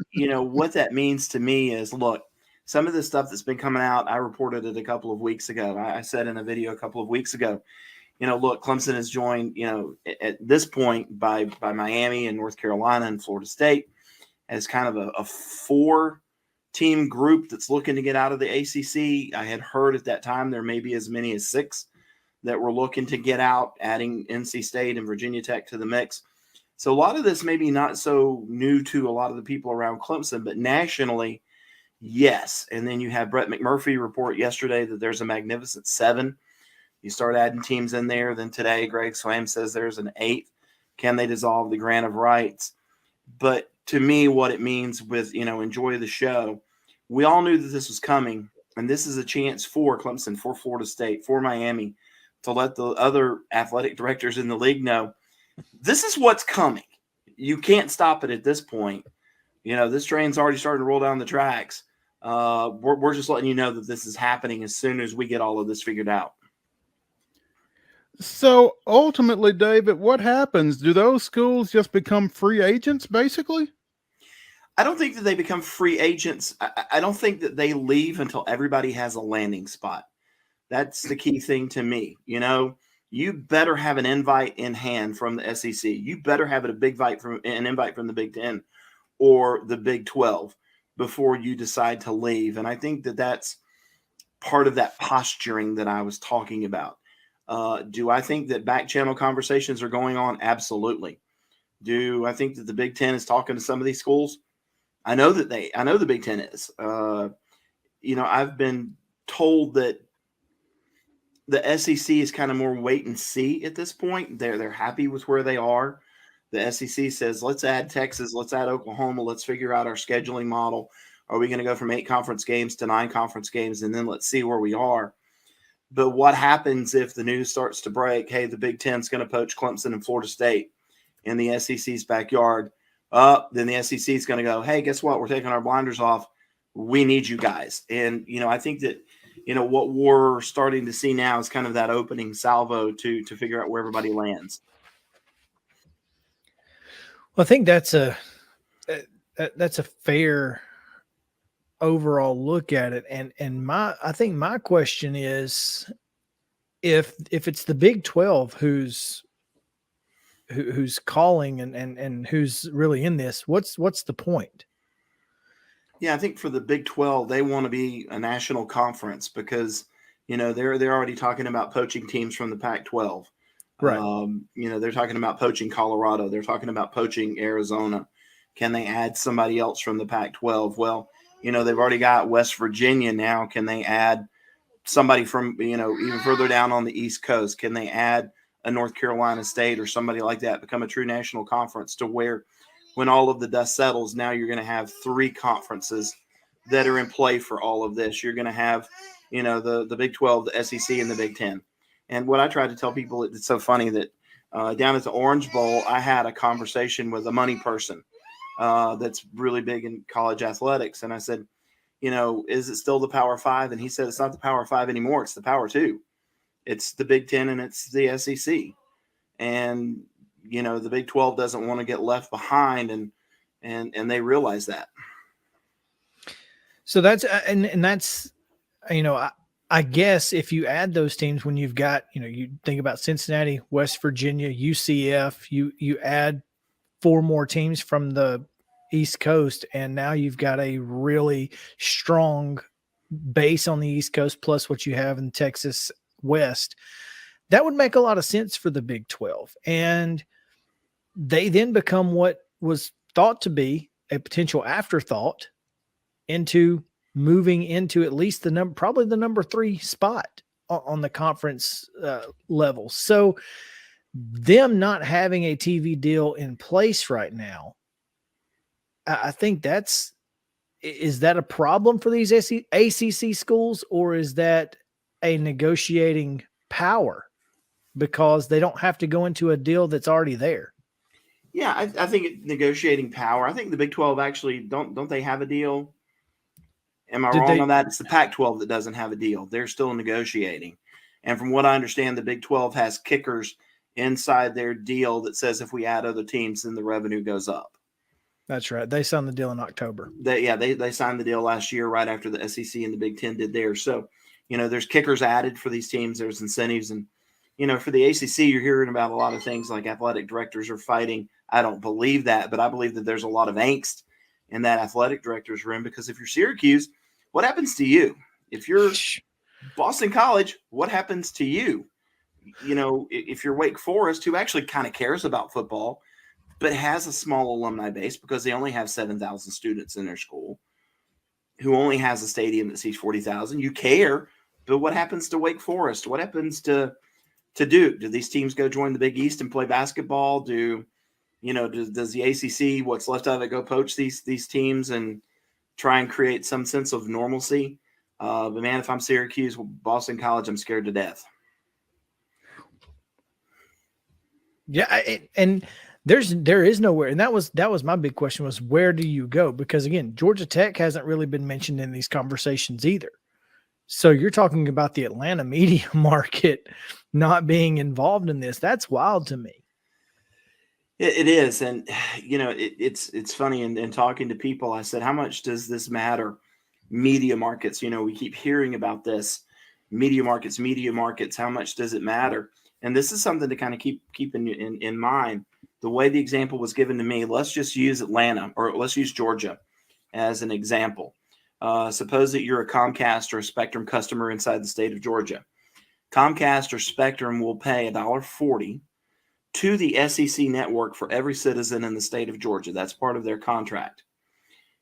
what that means to me is, look, some of the stuff that's been coming out, I reported it a couple of weeks ago. I said in a video a couple of weeks ago, look, Clemson is joined, at this point by Miami and North Carolina and Florida State as kind of a 4-team group that's looking to get out of the ACC. I had heard at that time there may be as many as 6 that were looking to get out, adding NC State and Virginia Tech to the mix. So a lot of this may be not so new to a lot of the people around Clemson, but nationally, yes. And then you have Brett McMurphy report yesterday that there's a magnificent 7. You start adding teams in there. Then today, Greg Slam says there's an 8. Can they dissolve the grant of rights? But to me, what it means with, enjoy the show, we all knew that this was coming. And this is a chance for Clemson, for Florida State, for Miami to let the other athletic directors in the league know this is what's coming. You can't stop it at this point. This train's already starting to roll down the tracks. We're just letting you know that this is happening as soon as we get all of this figured out. So ultimately, David, what happens? Do those schools just become free agents, basically? I don't think that they become free agents. I don't think that they leave until everybody has a landing spot. That's the key thing to me. You better have an invite in hand from the SEC. You better have an invite from the Big Ten or the Big 12 before you decide to leave. And I think that that's part of that posturing that I was talking about. Do I think that back channel conversations are going on? Absolutely. Do I think that the Big Ten is talking to some of these schools? I know the Big Ten is. I've been told that the SEC is kind of more wait and see at this point. They're happy with where they are. The SEC says, let's add Texas, let's add Oklahoma, let's figure out our scheduling model. Are we going to go from 8 conference games to 9 conference games? And then let's see where we are. But what happens if the news starts to break? Hey, the Big Ten's going to poach Clemson and Florida State in the SEC's backyard. Then the SEC is going to go, hey, guess what? We're taking our blinders off. We need you guys. And, I think that, what we're starting to see now is kind of that opening salvo to figure out where everybody lands. Well, I think that's a fair overall look at it. And I think my question is, if it's the Big 12 who's calling and who's really in this, what's the point? Yeah, I think for the Big 12, they want to be a national conference because, they're already talking about poaching teams from the Pac-12. Right. They're talking about poaching Colorado. They're talking about poaching Arizona. Can they add somebody else from the Pac-12? Well, they've already got West Virginia now. Can they add somebody from, even further down on the East Coast? Can they add a North Carolina State or somebody like that, become a true national conference to where when all of the dust settles, now you're going to have 3 conferences that are in play for all of this. You're going to have, the Big 12, the SEC, and the Big 10. And what I try to tell people, it's so funny that down at the Orange Bowl, I had a conversation with a money person that's really big in college athletics. And I said, is it still the Power 5? And he said, it's not the Power 5 anymore. It's the Power 2. It's the Big 10 and it's the SEC. And, the Big 12 doesn't want to get left behind, and they realize that. So that's, and that's, I guess if you add those teams, when you've got, you think about Cincinnati, West Virginia, UCF, you add 4 more teams from the East Coast, and now you've got a really strong base on the East Coast, plus what you have in Texas West. That would make a lot of sense for the Big 12. And they then become what was thought to be a potential afterthought into moving into at least probably the number 3 spot on the conference level. So them not having a TV deal in place right now, I think is that a problem for these ACC schools, or is that a negotiating power because they don't have to go into a deal that's already there? Yeah, I think negotiating power. I think the Big 12 actually don't they have a deal? Am I wrong on that? It's the Pac-12 that doesn't have a deal. They're still negotiating. And from what I understand, the Big 12 has kickers inside their deal that says if we add other teams, then the revenue goes up. That's right. They signed the deal in October. They signed the deal last year right after the SEC and the Big 10 did theirs. So, there's kickers added for these teams. There's incentives. And, for the ACC, you're hearing about a lot of things like athletic directors are fighting. I don't believe that, but I believe that there's a lot of angst in that athletic director's room because if you're Syracuse, what happens to you? If you're Boston College, what happens to you? If you're Wake Forest, who actually kind of cares about football, but has a small alumni base because they only have 7,000 students in their school, who only has a stadium that seats 40,000, you care, but what happens to Wake Forest? What happens to Duke? Do these teams go join the Big East and play basketball? Does the ACC, what's left of it, go poach these teams and try and create some sense of normalcy? But man, if I'm Syracuse, Boston College, I'm scared to death. Yeah, and there is nowhere, and that was my big question, was where do you go? Because again, Georgia Tech hasn't really been mentioned in these conversations either. So you're talking about the Atlanta media market not being involved in this. That's wild to me. It is. And, it's funny. In talking to people, I said, how much does this matter? Media markets, we keep hearing about this. Media markets, how much does it matter? And this is something to kind of keep in mind. The way the example was given to me, let's just use Atlanta, or let's use Georgia as an example. Suppose that you're a Comcast or a Spectrum customer inside the state of Georgia. Comcast or Spectrum will pay $1.40 to the SEC network for every citizen in the state of Georgia. That's part of their contract.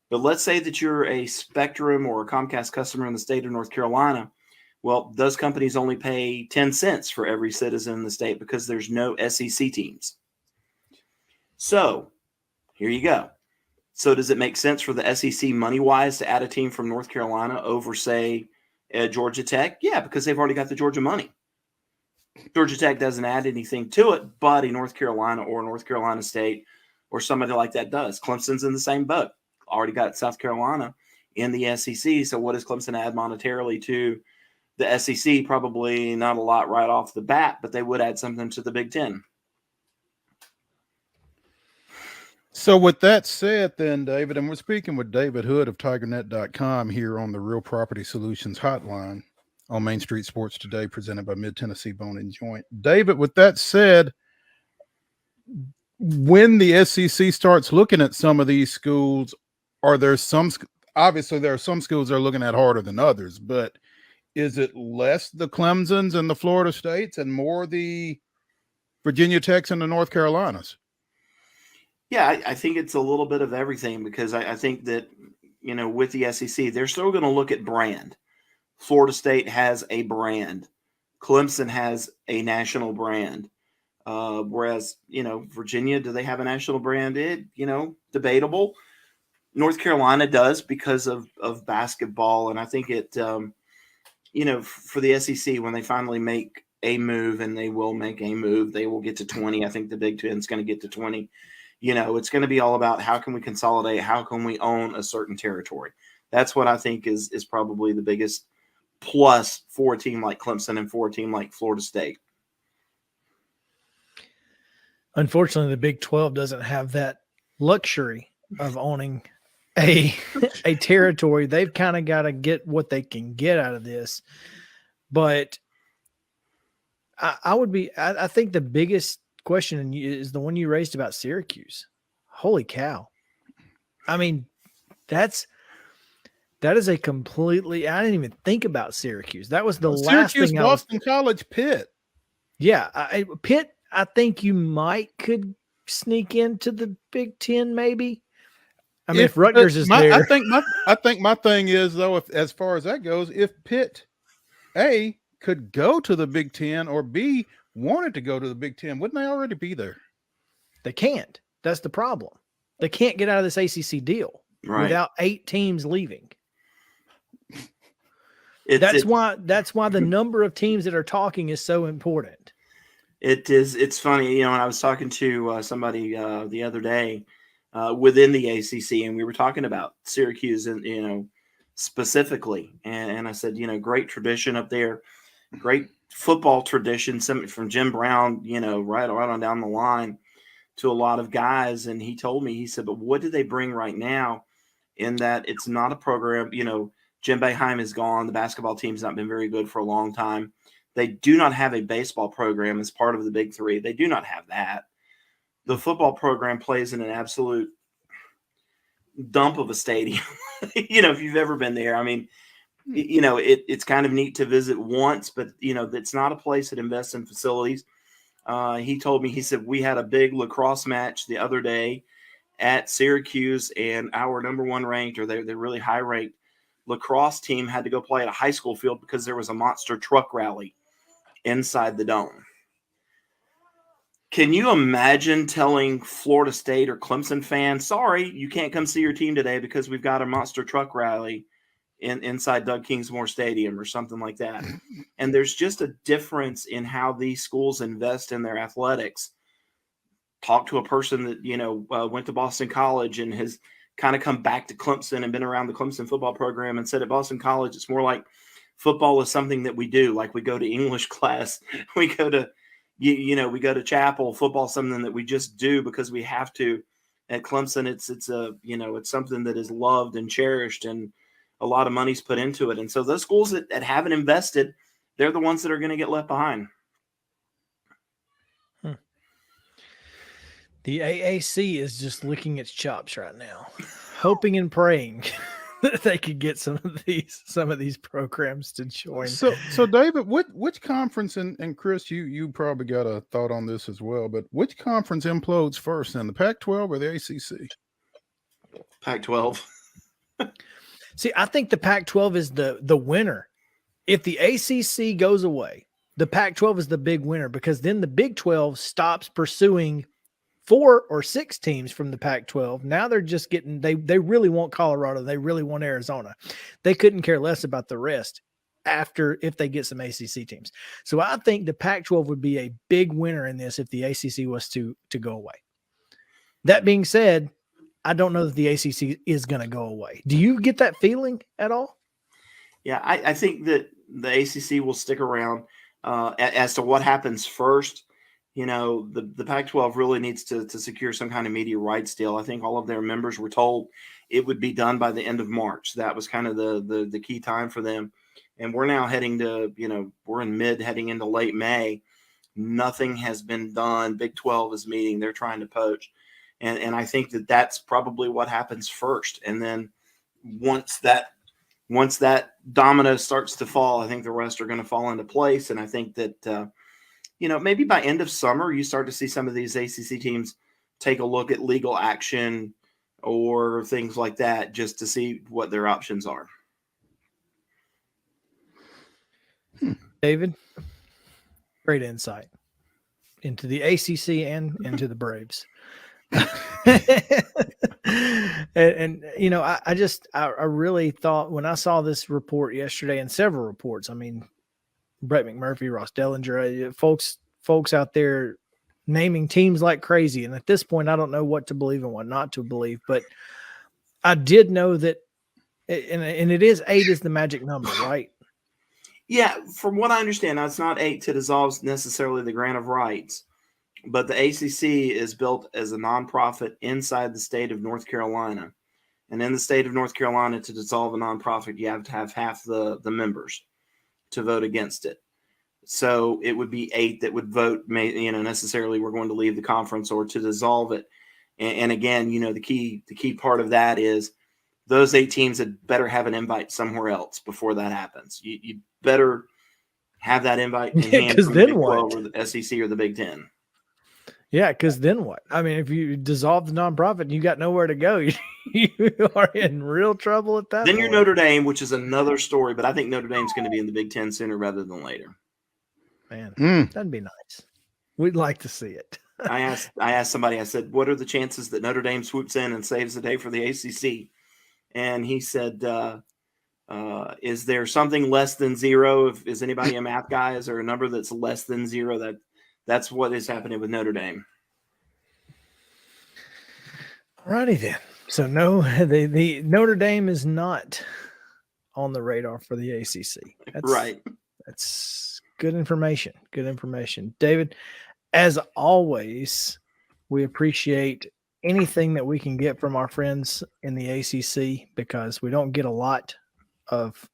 But let's say that you're a Spectrum or a Comcast customer in the state of North Carolina. Well, those companies only pay 10 cents for every citizen in the state because there's no SEC teams. So here you go. So does it make sense for the SEC money-wise to add a team from North Carolina over, say, Georgia Tech, yeah, because they've already got the Georgia money. Georgia Tech doesn't add anything to it, but a North Carolina or North Carolina State or somebody like that does. Clemson's in the same boat. Already got South Carolina in the SEC. So what does Clemson add monetarily to the SEC? Probably not a lot right off the bat, but they would add something to the Big Ten. So with that said, then, David, and we're speaking with David Hood of TigerNet.com here on the Real Property Solutions Hotline on Main Street Sports Today, presented by Mid-Tennessee Bone and Joint. David, with that said, when the SEC starts looking at some of these schools, are there some, obviously there are some schools they're looking at harder than others, but is it less the Clemsons and the Florida States and more the Virginia Techs and the North Carolinas? Yeah, I think it's a little bit of everything, because I think that, with the SEC, they're still going to look at brand. Florida State has a brand. Clemson has a national brand. Whereas, Virginia, do they have a national brand? Debatable. North Carolina does because of basketball. And I think it, for the SEC, when they finally make a move, and they will make a move, they will get to 20. I think the Big Ten is going to get to 20. It's going to be all about how can we consolidate? How can we own a certain territory? That's what I think is probably the biggest plus for a team like Clemson and for a team like Florida State. Unfortunately, the Big 12 doesn't have that luxury of owning a territory. They've kind of got to get what they can get out of this. But I think the biggest question is the one you raised about Syracuse. Holy cow. I mean, that is a completely, I didn't even think about Syracuse. That was the last thing. Boston College, Pitt. Yeah. Pitt, I think you could sneak into the Big Ten, maybe. I mean, if Rutgers is there. I think my thing is, though, if as far as that goes, if Pitt, A, could go to the Big Ten, or B, wanted to go to the Big Ten, wouldn't they already be there? They can't. That's the problem. They can't get out of this ACC deal without 8 teams leaving. That's why the number of teams that are talking is so important. It is. It's funny, and I was talking to somebody the other day within the ACC, and we were talking about Syracuse, and specifically, and I said, great tradition up there, great football tradition, from Jim Brown, right on down the line to a lot of guys. And he told me, he said, but what do they bring right now, in that it's not a program, Jim Boeheim is gone. The basketball team's not been very good for a long time. They do not have a baseball program as part of the Big Three. They do not have that. The football program plays in an absolute dump of a stadium. If you've ever been there, I mean, it's kind of neat to visit once, but it's not a place that invests in facilities. He told me, he said, we had a big lacrosse match the other day at Syracuse, and our number one ranked, or they're really high ranked lacrosse team, had to go play at a high school field because there was a monster truck rally inside the dome. Can you imagine telling Florida State or Clemson fans, sorry, you can't come see your team today because we've got a monster truck rally inside Doug Kingsmore Stadium or something like that? And there's just a difference in how these schools invest in their athletics. Talk to a person that, went to Boston College and has kind of come back to Clemson and been around the Clemson football program, and said at Boston College, it's more like football is something that we do. Like we go to English class, we go to, we go to chapel. Football is something that we just do because we have to. At Clemson, it's it's something that is loved and cherished, and a lot of money's put into it. And so those schools that haven't invested, they're the ones that are going to get left behind. The AAC is just licking its chops right now, hoping and praying that they could get some of these programs to join. So David, which conference, and Chris, you probably got a thought on this as well, but which conference implodes first, then the Pac-12 or the ACC? Pac-12. See, I think the Pac-12 is the winner. If the ACC goes away, the Pac-12 is the big winner, because then the Big 12 stops pursuing 4 or 6 teams from the Pac-12. Now they're just getting, they really want Colorado. They really want Arizona. They couldn't care less about the rest. if they get some ACC teams. So I think the Pac-12 would be a big winner in this if the ACC was to go away. That being said, I don't know that the ACC is going to go away. Do you get that feeling at all? Yeah, I think that the ACC will stick around. As to what happens first, the Pac-12 really needs to secure some kind of media rights deal. I think all of their members were told it would be done by the end of March. That was kind of the key time for them. And we're now heading to, we're in heading into late May. Nothing has been done. Big 12 is meeting. They're trying to poach. And I think that that's probably what happens first. And then once that domino starts to fall, I think the rest are going to fall into place. And I think that, maybe by end of summer, you start to see some of these ACC teams take a look at legal action or things like that just to see what their options are. David, great insight into the ACC and into the Braves. and I really thought when I saw this report yesterday and several reports, I mean, Brett McMurphy, Ross Dellinger, folks out there naming teams like crazy. And at this point, I don't know what to believe and what not to believe, but I did know that, and it is 8 is the magic number, right? Yeah. From what I understand, now it's not 8 to dissolve necessarily the grant of rights, but the ACC is built as a nonprofit inside the state of North Carolina. And in the state of North Carolina, to dissolve a nonprofit, you have to have half the members to vote against it. So it would be 8 that would vote, necessarily we're going to leave the conference or to dissolve it. And again, the key part of that is those 8 teams had better have an invite somewhere else before that happens. You better have that invite in hand from the Big 12 or the SEC or the Big 10. Yeah, because then what? I mean, if you dissolve the nonprofit and you got nowhere to go, you are in real trouble at that Then point. you're Notre Dame, which is another story, but I think Notre Dame's going to be in the Big 10 sooner rather than later. Man, that'd be nice. We'd like to see it. I asked somebody, I said, what are the chances that Notre Dame swoops in and saves the day for the ACC? And he said, is there something less than 0? Is anybody a math guy? Is there a number that's less than 0? That's what is happening with Notre Dame. Alrighty then. So no, the Notre Dame is not on the radar for the ACC. Right. That's good information. Good information. David, as always, we appreciate anything that we can get from our friends in the ACC because we don't get a lot of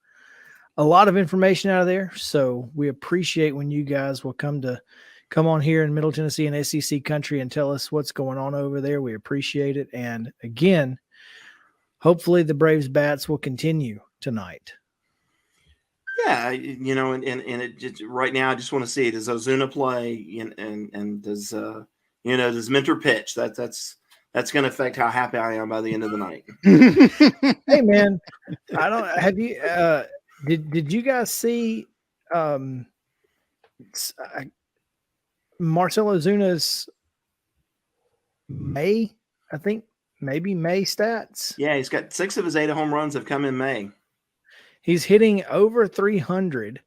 information out of there. So we appreciate when you guys will come on here in Middle Tennessee and SEC country and tell us what's going on over there. We appreciate it. And again, hopefully the Braves bats will continue tonight. Yeah, and it just, right now I just want to see, does Ozuna play and does does Mentor pitch? That's going to affect how happy I am by the end of the night. Hey man, have you did you guys see Marcell Ozuna's May stats? Yeah, he's got 6 of his 8 home runs have come in May. He's hitting over 300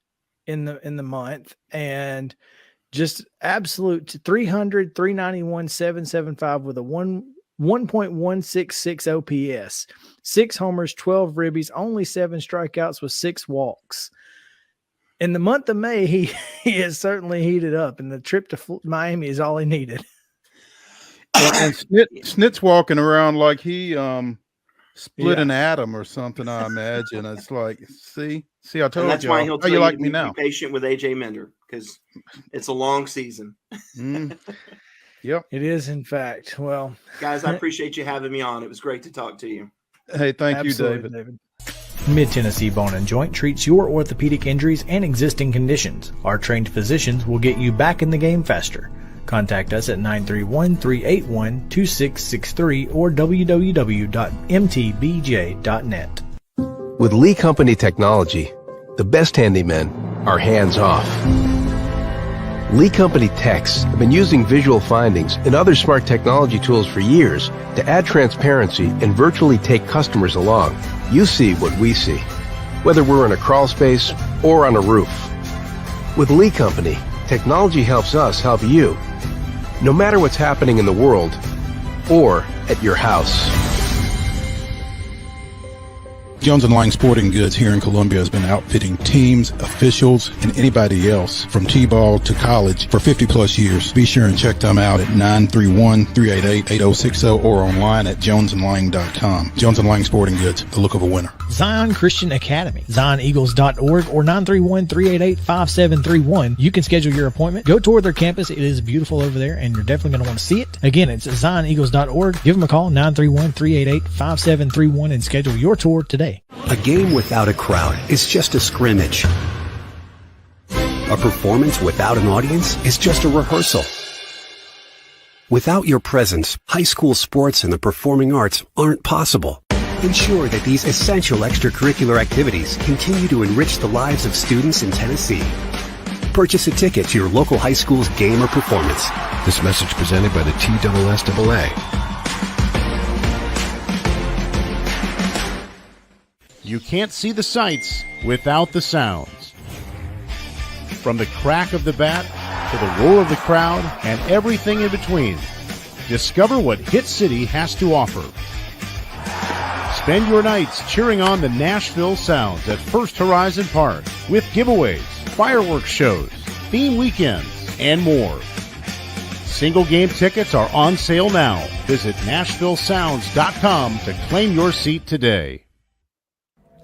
in the month and just absolute 300, 391, 775 with a 1.166 OPS, 6 homers, 12 ribbies, only 7 strikeouts with 6 walks. In the month of May, he has certainly heated up, and the trip to Miami is all he needed. And Snit's walking around like he split an atom or something. I imagine it's like, see, I told you. That's why he'll tell you like to me be now. Patient with AJ Minder because it's a long season. Yep, it is. In fact, well, guys, I appreciate you having me on. It was great to talk to you. Hey, thank you, David. Mid-Tennessee Bone and Joint treats your orthopedic injuries and existing conditions. Our trained physicians will get you back in the game faster. Contact us at 931-381-2663 or www.mtbj.net. With Lee Company technology, the best handymen are hands-off. Lee Company techs have been using visual findings and other smart technology tools for years to add transparency and virtually take customers along. You see what we see. Whether we're in a crawl space or on a roof. With Lee Company, technology helps us help you. No matter what's happening in the world or at your house. Jones & Lang Sporting Goods here in Columbia has been outfitting teams, officials, and anybody else from T-ball to college for 50 plus years. Be sure and check them out at 931-388-8060 or online at jonesandlang.com. Jones & Lang Sporting Goods, the look of a winner. Zion Christian Academy, zioneagles.org or 931-388-5731. You can schedule your appointment. Go tour their campus. It is beautiful over there, and you're definitely going to want to see it. Again, it's zioneagles.org. Give them a call, 931-388-5731, and schedule your tour today. A game without a crowd is just a scrimmage. A performance without an audience is just a rehearsal. Without your presence, high school sports and the performing arts aren't possible. Ensure that these essential extracurricular activities continue to enrich the lives of students in Tennessee. Purchase a ticket to your local high school's game or performance. This message presented by the TSSAA. You can't see the sights without the sounds. From the crack of the bat to the roar of the crowd and everything in between, discover what Hit City has to offer. Spend your nights cheering on the Nashville Sounds at First Horizon Park with giveaways, fireworks shows, theme weekends, and more. Single game tickets are on sale now. Visit NashvilleSounds.com to claim your seat today.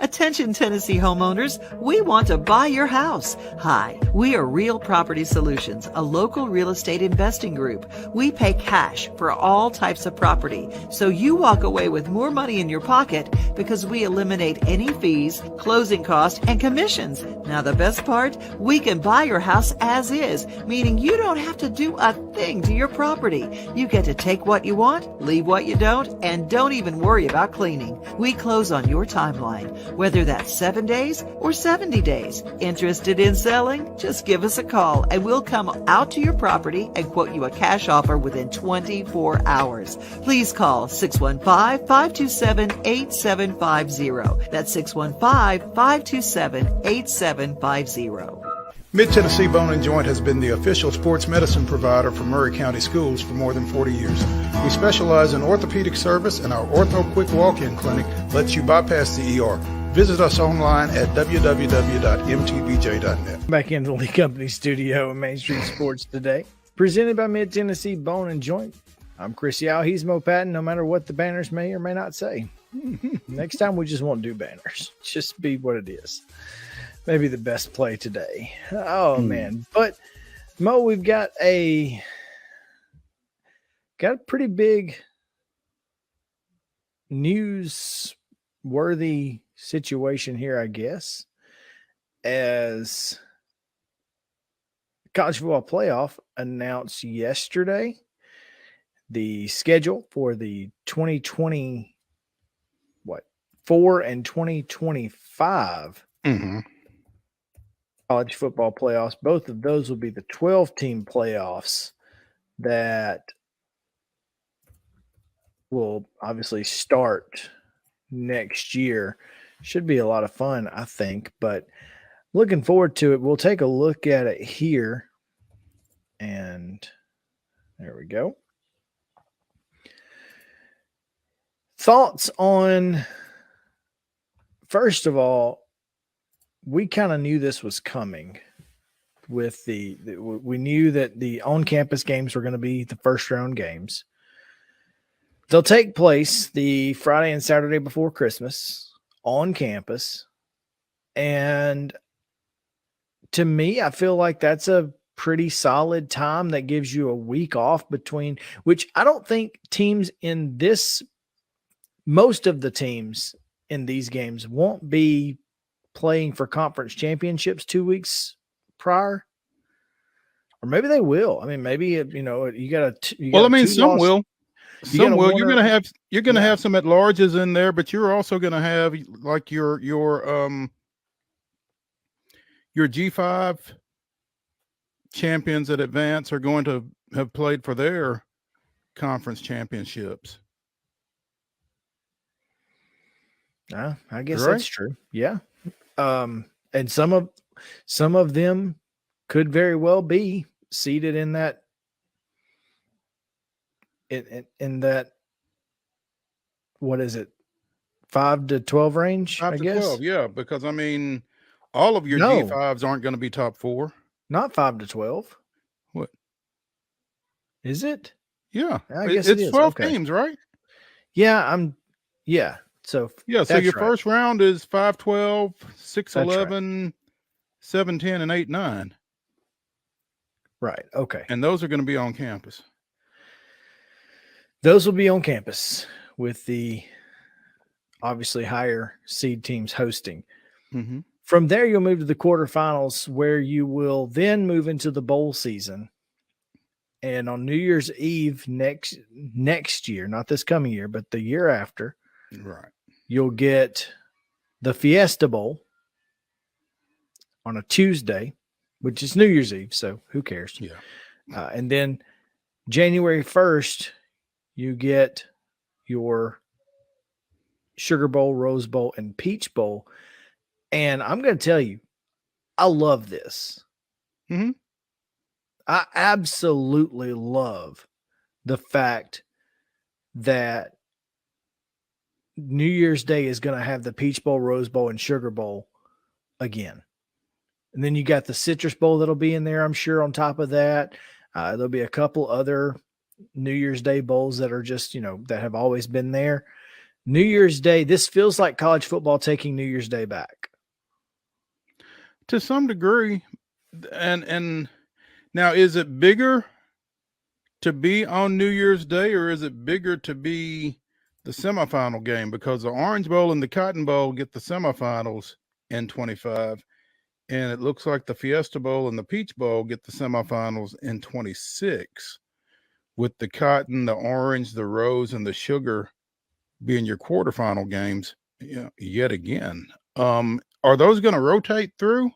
Attention Tennessee homeowners, we want to buy your house. Hi, we are Real Property Solutions, a local real estate investing group. We pay cash for all types of property, so you walk away with more money in your pocket because we eliminate any fees, closing costs, and commissions. Now the best part, we can buy your house as is, meaning you don't have to do a thing to your property. You get to take what you want, leave what you don't, and don't even worry about cleaning. We close on your timeline, whether that's 7 days or 70 days. Interested in selling? Just give us a call and we'll come out to your property and quote you a cash offer within 24 hours. Please call 615-527-8750. That's 615-527-8750. Mid-Tennessee Bone and Joint has been the official sports medicine provider for Murray County Schools for more than 40 years. We specialize in orthopedic service, and our Ortho Quick Walk-In Clinic lets you bypass the ER. Visit us online at www.mtbj.net. Back into the Lee Company studio in Main Street Sports today. Presented by Mid-Tennessee Bone and Joint. I'm Chris Yao. He's Mo Patton, no matter what the banners may or may not say. Next time we just won't do banners. Just be what it is. Maybe the best play today. Oh, man. But, Mo, we've got a pretty big news-worthy situation here, I guess, as the College Football Playoff announced yesterday the schedule for the 2024 and 2025 College Football Playoffs. Both of those will be the 12-team playoffs that will obviously start next year. Should be a lot of fun, I think, but looking forward to it. We'll take a look at it here, and there we go. Thoughts on, first of all, we kind of knew this was coming with we knew that the on-campus games were going to be the first-round games. They'll take place the Friday and Saturday before Christmas on campus. And to me, I feel like that's a pretty solid time that gives you a week off between, which I don't think teams in this, most of the teams in these games won't be playing for conference championships 2 weeks prior. Or maybe they will. I mean, maybe, you got to. Well, I mean, some will. Some will. You're gonna have some at larges in there, but you're also gonna have like your G5 champions that advance are going to have played for their conference championships. I guess that's true. Yeah. And some of some of them could very well be seated in that in that, what is it, 5 to 12 range? 5 I to guess 12, yeah, because I mean, all of your No. G5s aren't going to be top 4. not 5 to 12. What? Is it? Yeah, I guess it's it is. 12 Okay. teams, right? Yeah. So Yeah, so that's your right. first round is 5-12, That's 6-11, 7-10, and 8-9, Right. Okay. and those are going to be on campus. Those will be on campus with the obviously higher seed teams hosting. Mm-hmm. From there, you'll move to the quarterfinals, where you will then move into the bowl season. And on New Year's Eve next year, not this coming year, but the year after, Right. you'll get the Fiesta Bowl on a Tuesday, which is New Year's Eve. So who cares? Yeah. And then January 1st, you get your Sugar Bowl, Rose Bowl, and Peach Bowl. And I'm going to tell you, I love this. Mhm. I absolutely love the fact that New Year's Day is going to have the Peach Bowl, Rose Bowl, and Sugar Bowl again. And then you got the Citrus Bowl that'll be in there, I'm sure, on top of that. There'll be a couple other New Year's Day bowls that are just, that have always been there. New Year's Day, this feels like college football taking New Year's Day back. To some degree, and now, is it bigger to be on New Year's Day, or is it bigger to be the semifinal game? Because the Orange Bowl and the Cotton Bowl get the semifinals in 25, and it looks like the Fiesta Bowl and the Peach Bowl get the semifinals in 26, with the Cotton, the Orange, the Rose, and the Sugar being your quarterfinal games yet again. Are those going to rotate through?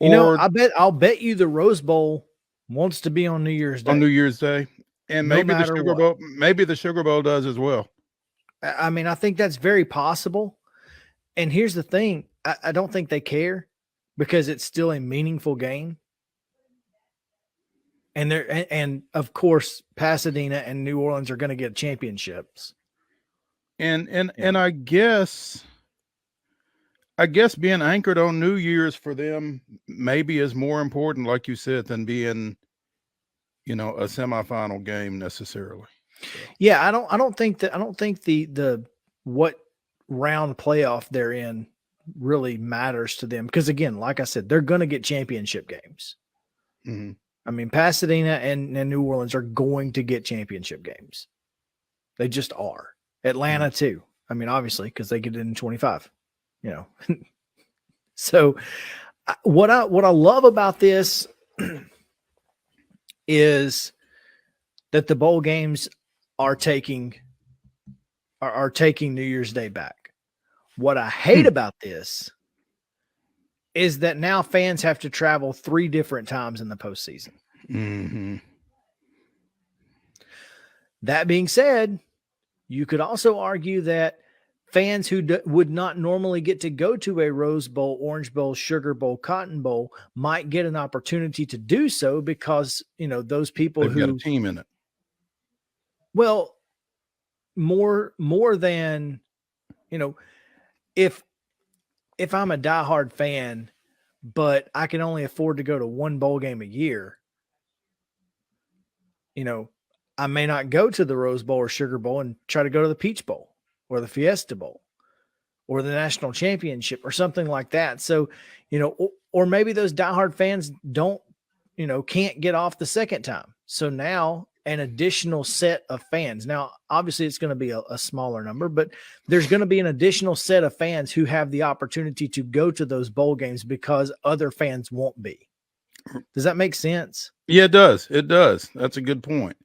I'll bet you the Rose Bowl wants to be on New Year's Day. On New Year's Day. And No maybe the matter Sugar what. Bowl, maybe the Sugar Bowl does as well. I mean, I think that's very possible. And here's the thing. I don't think they care because it's still a meaningful game. And of course, Pasadena and New Orleans are going to get championships. And I guess being anchored on New Year's for them maybe is more important, like you said, than being, a semifinal game necessarily. Yeah, I don't think the what round playoff they're in really matters to them, because again, like I said, they're going to get championship games. Mm-hmm. I mean, Pasadena and New Orleans are going to get championship games. They just are. Atlanta too. I mean, obviously, because they get it in 25. So what I love about this is that the bowl games are taking New Year's Day back. What I hate about this is that now fans have to travel 3 different times in the postseason. Mm-hmm. That being said, you could also argue that fans who would not normally get to go to a Rose Bowl, Orange Bowl, Sugar Bowl, Cotton Bowl might get an opportunity to do so because, those people They've got a team in it. Well, more than, if I'm a diehard fan, but I can only afford to go to one bowl game a year, I may not go to the Rose Bowl or Sugar Bowl and try to go to the Peach Bowl or the Fiesta Bowl or the national championship or something like that. So, or maybe those diehard fans can't get off the second time. So now an additional set of fans. Now, obviously it's going to be a smaller number, but there's going to be an additional set of fans who have the opportunity to go to those bowl games because other fans won't be. Does that make sense? Yeah, it does. It does. That's a good point.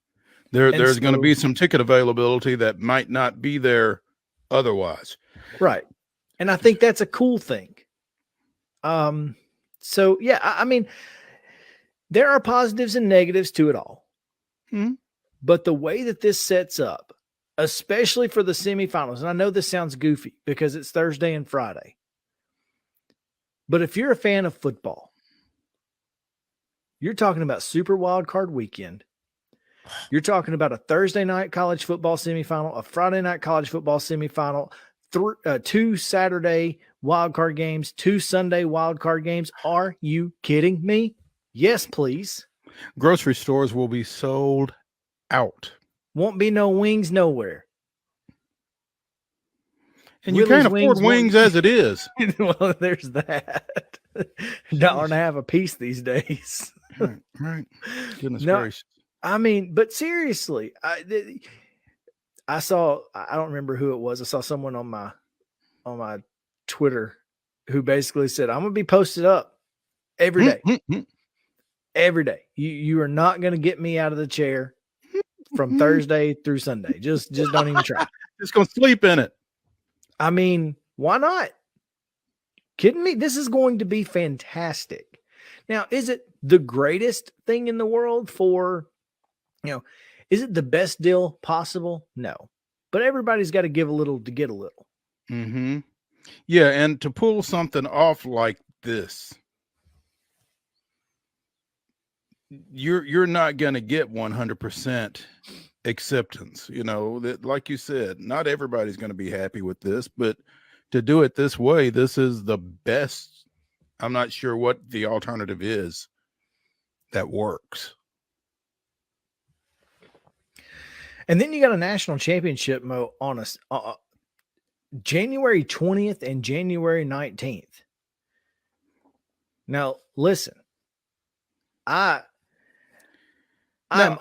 There's going to be some ticket availability that might not be there otherwise. Right. And I think that's a cool thing. So yeah, I mean, there are positives and negatives to it all. Mm-hmm. But the way that this sets up, especially for the semifinals, and I know this sounds goofy because it's Thursday and Friday. But if you're a fan of football, you're talking about Super Wild Card Weekend. You're talking about a Thursday night college football semifinal, a Friday night college football semifinal, 2 Saturday wild card games, 2 Sunday wild card games. Are you kidding me? Yes, please. Grocery stores will be sold out. Won't be no wings nowhere. And you can't afford wings as it is. Well, there's that. $1.50 a piece these days. Right. Goodness No, gracious. I mean, but seriously, I saw, I don't remember who it was. I saw someone on my Twitter who basically said, I'm going to be posted up every day. Every day. You are not going to get me out of the chair from Thursday through Sunday. Just don't even try. Just going to sleep in it. I mean, why not? Kidding me? This is going to be fantastic. Now, is it the greatest thing in the world for, is it the best deal possible? No. But everybody's got to give a little to get a little. Mm-hmm. Yeah, and to pull something off like this, you're not going to get 100% acceptance. That, like you said, not everybody's going to be happy with this, but to do it this way, this is the best. I'm not sure what the alternative is that works. And then you got a national championship on us January 20th and January 19th. Now, listen, I'm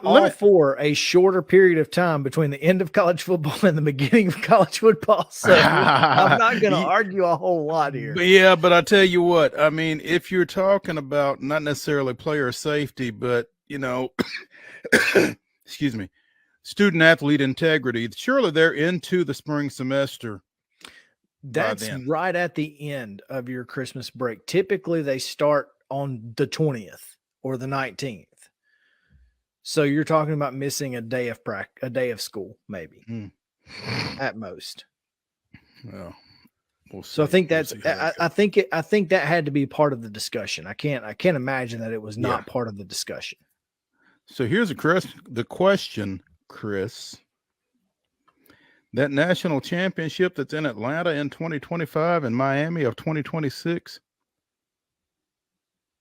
all for a shorter period of time between the end of college football and the beginning of college football. So I'm not going to argue a whole lot here. But I tell you what, I mean, if you're talking about not necessarily player safety, but, excuse me, student athlete integrity, surely they're into the spring semester. That's right at the end of your Christmas break. Typically they start on the 20th or the 19th. So you're talking about missing a day of school, maybe at most. Well, so I think I think that had to be part of the discussion. I can't imagine that it was not part of the discussion. So here's the question, Chris. That national championship that's in Atlanta in 2025 and Miami of 2026.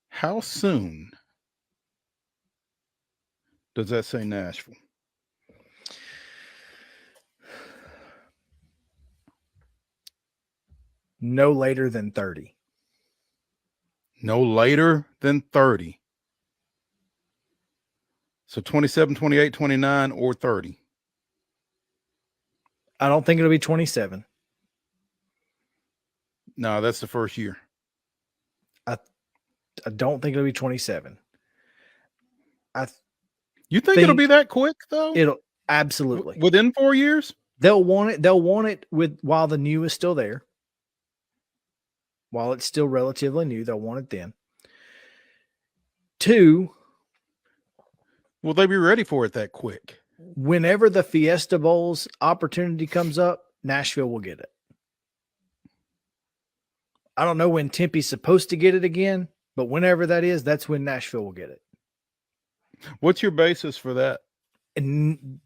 How soon does that say Nashville? No later than 30. No later than 30. So 27, 28, 29, or 30. I don't think it'll be 27. No, that's the first year. I don't think it'll be 27. You think it'll be that quick though? It'll absolutely within 4 years. They'll want it while the new is still there. While it's still relatively new, they'll want it then. 2, will they be ready for it that quick? Whenever the Fiesta Bowl's opportunity comes up, Nashville will get it. I don't know when Tempe's supposed to get it again, but whenever that is, that's when Nashville will get it. What's your basis for that? And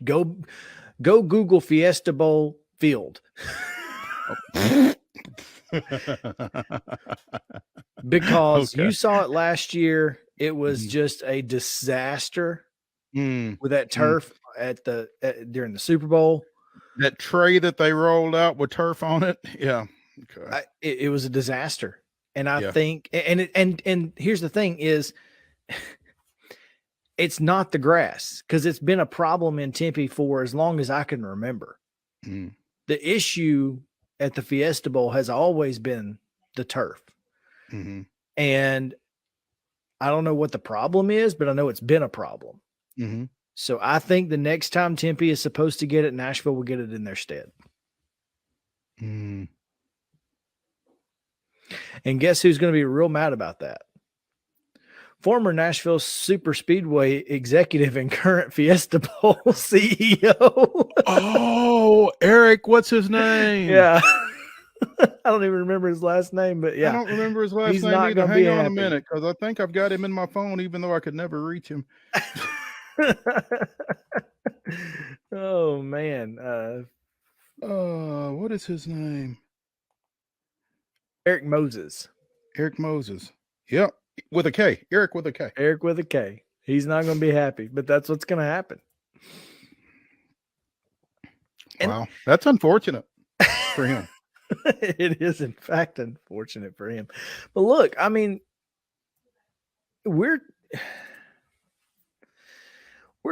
go Google Fiesta Bowl field. Because you saw it last year. It was just a disaster with that turf during the Super Bowl. That tray that they rolled out with turf on it. Yeah. Okay. It was a disaster. And I think, and here's the thing is, it's not the grass, because it's been a problem in Tempe for as long as I can remember. The issue at the Fiesta Bowl has always been the turf. And I don't know what the problem is, but I know it's been a problem. So I think the next time Tempe is supposed to get it, Nashville will get it in their stead. And guess who's going to be real mad about that? Former Nashville Super Speedway executive and current Fiesta Bowl CEO. Oh, Eric, what's his name? Yeah. I don't even remember his last name, but yeah. I don't remember his last he's name not either. gonna Hang be on a happy. minute, because I think I've got him in my phone, even though I could never reach him. Oh man. What is his name? Eric Moses. Eric Moses. Yep. With a K. Eric with a K. Eric with a K. He's not going to be happy, but that's what's going to happen. Wow. That's unfortunate for him. It is, in fact, unfortunate for him. But look, I mean, we're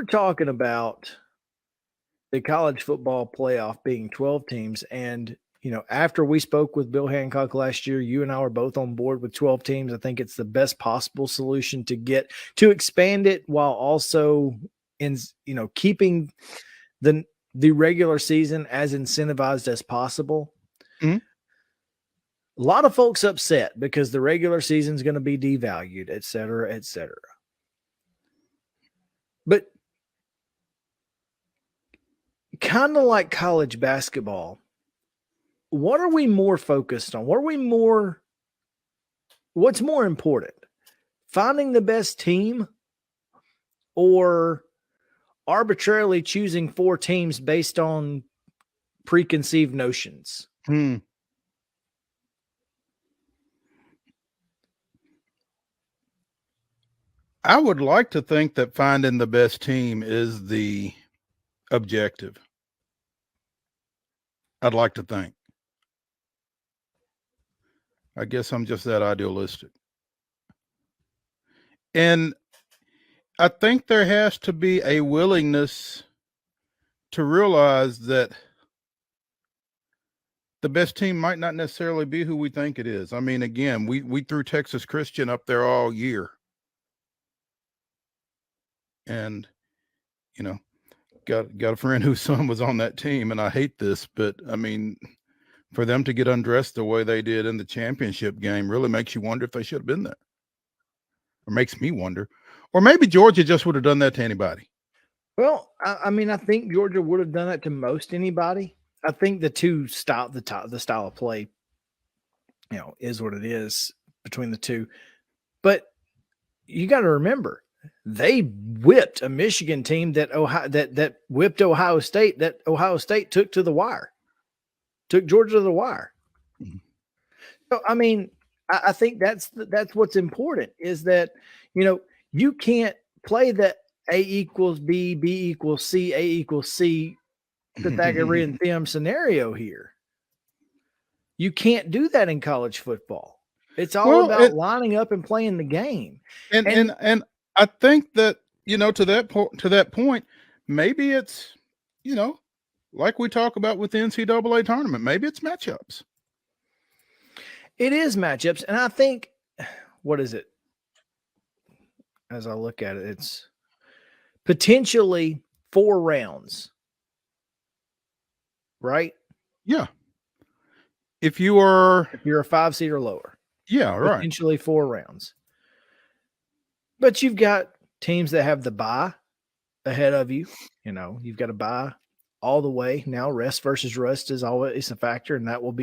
talking about the college football playoff being 12 teams. And, after we spoke with Bill Hancock last year, you and I were both on board with 12 teams. I think it's the best possible solution to expand it while also keeping the regular season as incentivized as possible. Mm-hmm. A lot of folks upset because the regular season is going to be devalued, et cetera, et cetera. But kind of like college basketball, what are we more focused on? What's more important? Finding the best team or arbitrarily choosing 4 teams based on preconceived notions? I would like to think that finding the best team is the objective. I'd like to think. I guess I'm just that idealistic. And I think there has to be a willingness to realize that the best team might not necessarily be who we think it is. I mean, again, we threw Texas Christian up there all year. And, got a friend whose son was on that team, and I hate this, but I mean, for them to get undressed the way they did in the championship game really makes you wonder if they should have been there. Or makes me wonder. Or maybe Georgia just would have done that to anybody. Well, I mean, I think Georgia would have done that to most anybody. I think the style of play, is what it is between the two. But you got to remember, they whipped a Michigan team that whipped Ohio State, that Ohio State took to the wire, took Georgia to the wire. Mm-hmm. So, I mean, I think that's what's important is that, you can't play the A equals B, B equals C, A equals C Pythagorean theorem scenario here. You can't do that in college football. It's all about lining up and playing the game. And I think that, to that point, maybe it's, like we talk about with the NCAA tournament, maybe it's matchups. It is matchups. And I think, what is it? As I look at it, it's potentially 4 rounds, right? Yeah. If you're a 5 seed or lower. Yeah, right. Potentially 4 rounds. But you've got teams that have the bye ahead of you. You've got to bye all the way. Now, rest versus rust is always a factor, and that will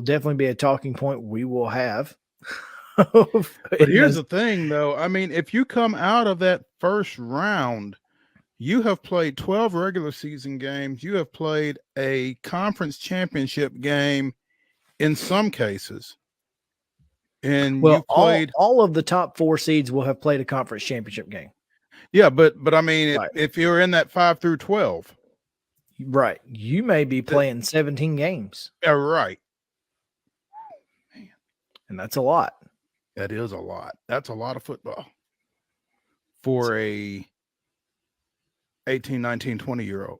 definitely be a talking point we will have. But here's the thing, though. I mean, if you come out of that first round, you have played 12 regular season games. You have played a conference championship game in some cases. And you played all of the top 4 seeds will have played a conference championship game. Yeah, but I mean, right. If you're in that 5 through 12, right, you may be playing 17 games. Yeah, right. Man. And that's a lot. That is a lot. That's a lot of football for a 18, 19, 20-year-old.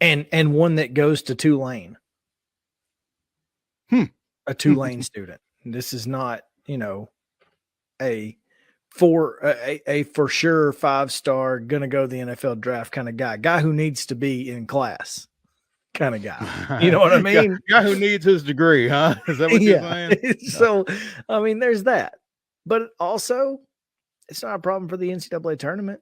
And one that goes to Tulane. A Tulane student. This is not, a for sure 5-star gonna go to the NFL draft kind of guy who needs to be in class kind of guy. You know what I mean? Guy who needs his degree, huh? Is that what you're saying? So, I mean, there's that. But also, it's not a problem for the NCAA tournament.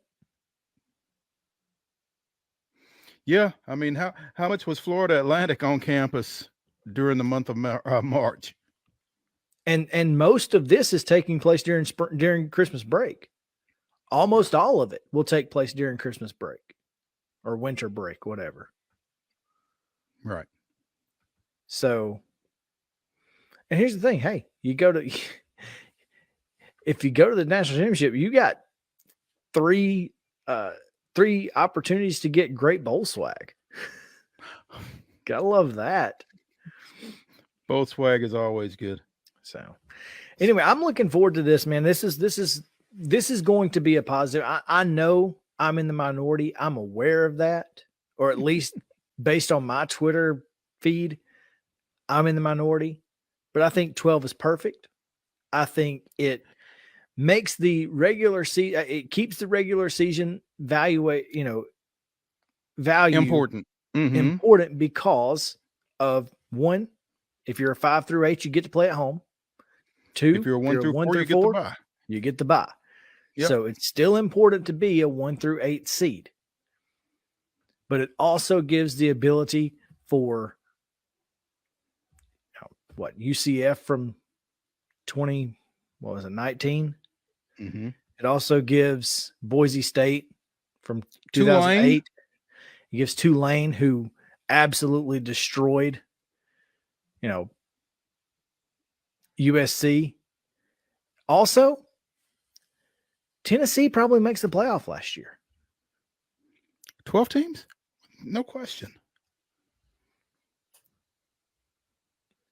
Yeah, I mean, how much was Florida Atlantic on campus during the month of March? And most of this is taking place during Christmas break. Almost all of it will take place during Christmas break or winter break, whatever. Right. So, and here's the thing. Hey, if you go to the national championship, you got three opportunities to get great bowl swag. Gotta love that. Bowl swag is always good. So anyway, I'm looking forward to this, man. This is going to be a positive. I know I'm in the minority. I'm aware of that, or at least based on my Twitter feed, I'm in the minority, but I think 12 is perfect. I think it makes the regular season, it keeps the regular season value Important. Mhm. important because of one, if you're a 5 through 8, you get to play at home. 2, If you're a 1 through 4, you get the bye. You get the bye. Yep. So it's still important to be a 1 through 8 seed. But it also gives the ability for UCF from 19? Mm-hmm. It also gives Boise State from 2008. It gives Tulane, who absolutely destroyed, USC. Also, Tennessee probably makes the playoff last year. 12 teams? No question.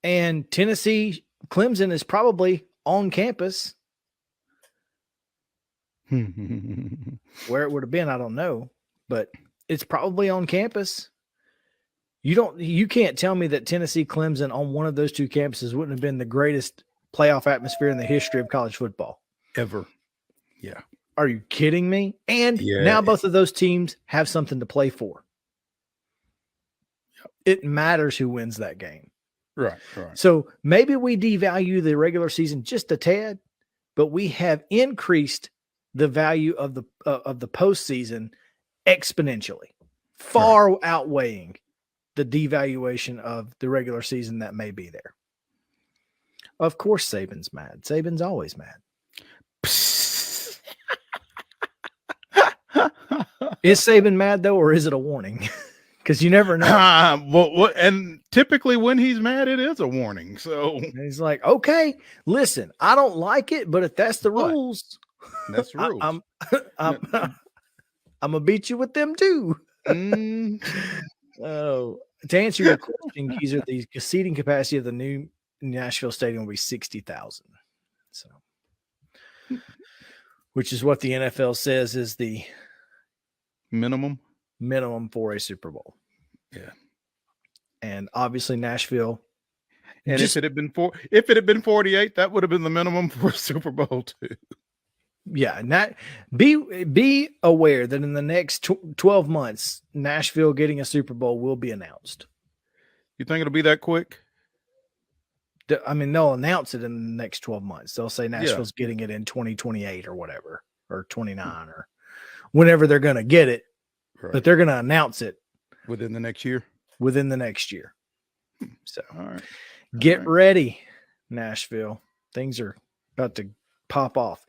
And Tennessee, Clemson is probably on campus. Where it would have been, I don't know, but it's probably on campus. You can't tell me that Tennessee, Clemson on one of those two campuses wouldn't have been the greatest playoff atmosphere in the history of college football. Ever. Yeah. Are you kidding me? And now both of those teams have something to play for. It matters who wins that game. Right. So maybe we devalue the regular season just a tad, but we have increased the value of the postseason exponentially, far outweighing the devaluation of the regular season that may be there. Of course, Saban's mad. Saban's always mad. Is Saban mad though, or is it a warning? Because you never know. And typically when he's mad, it is a warning. So and he's like, okay, listen, I don't like it, but if that's the rules, that's the rules. I'm gonna beat you with them too. Oh, to answer your question, Geezer, the seating capacity of the new Nashville Stadium will be 60,000. So, which is what the NFL says is the minimum for a Super Bowl. Yeah. And obviously Nashville. And if it had been 48, that would have been the minimum for a Super Bowl too. Yeah, be aware that in the next 12 months, Nashville getting a Super Bowl will be announced. You think it'll be that quick? I mean, they'll announce it in the next 12 months. They'll say Nashville's getting it in 2028 or whatever, or 29 or whenever they're going to get it. Right. But they're going to announce it within the next year. So, all right. Get ready, Nashville. Things are about to pop off.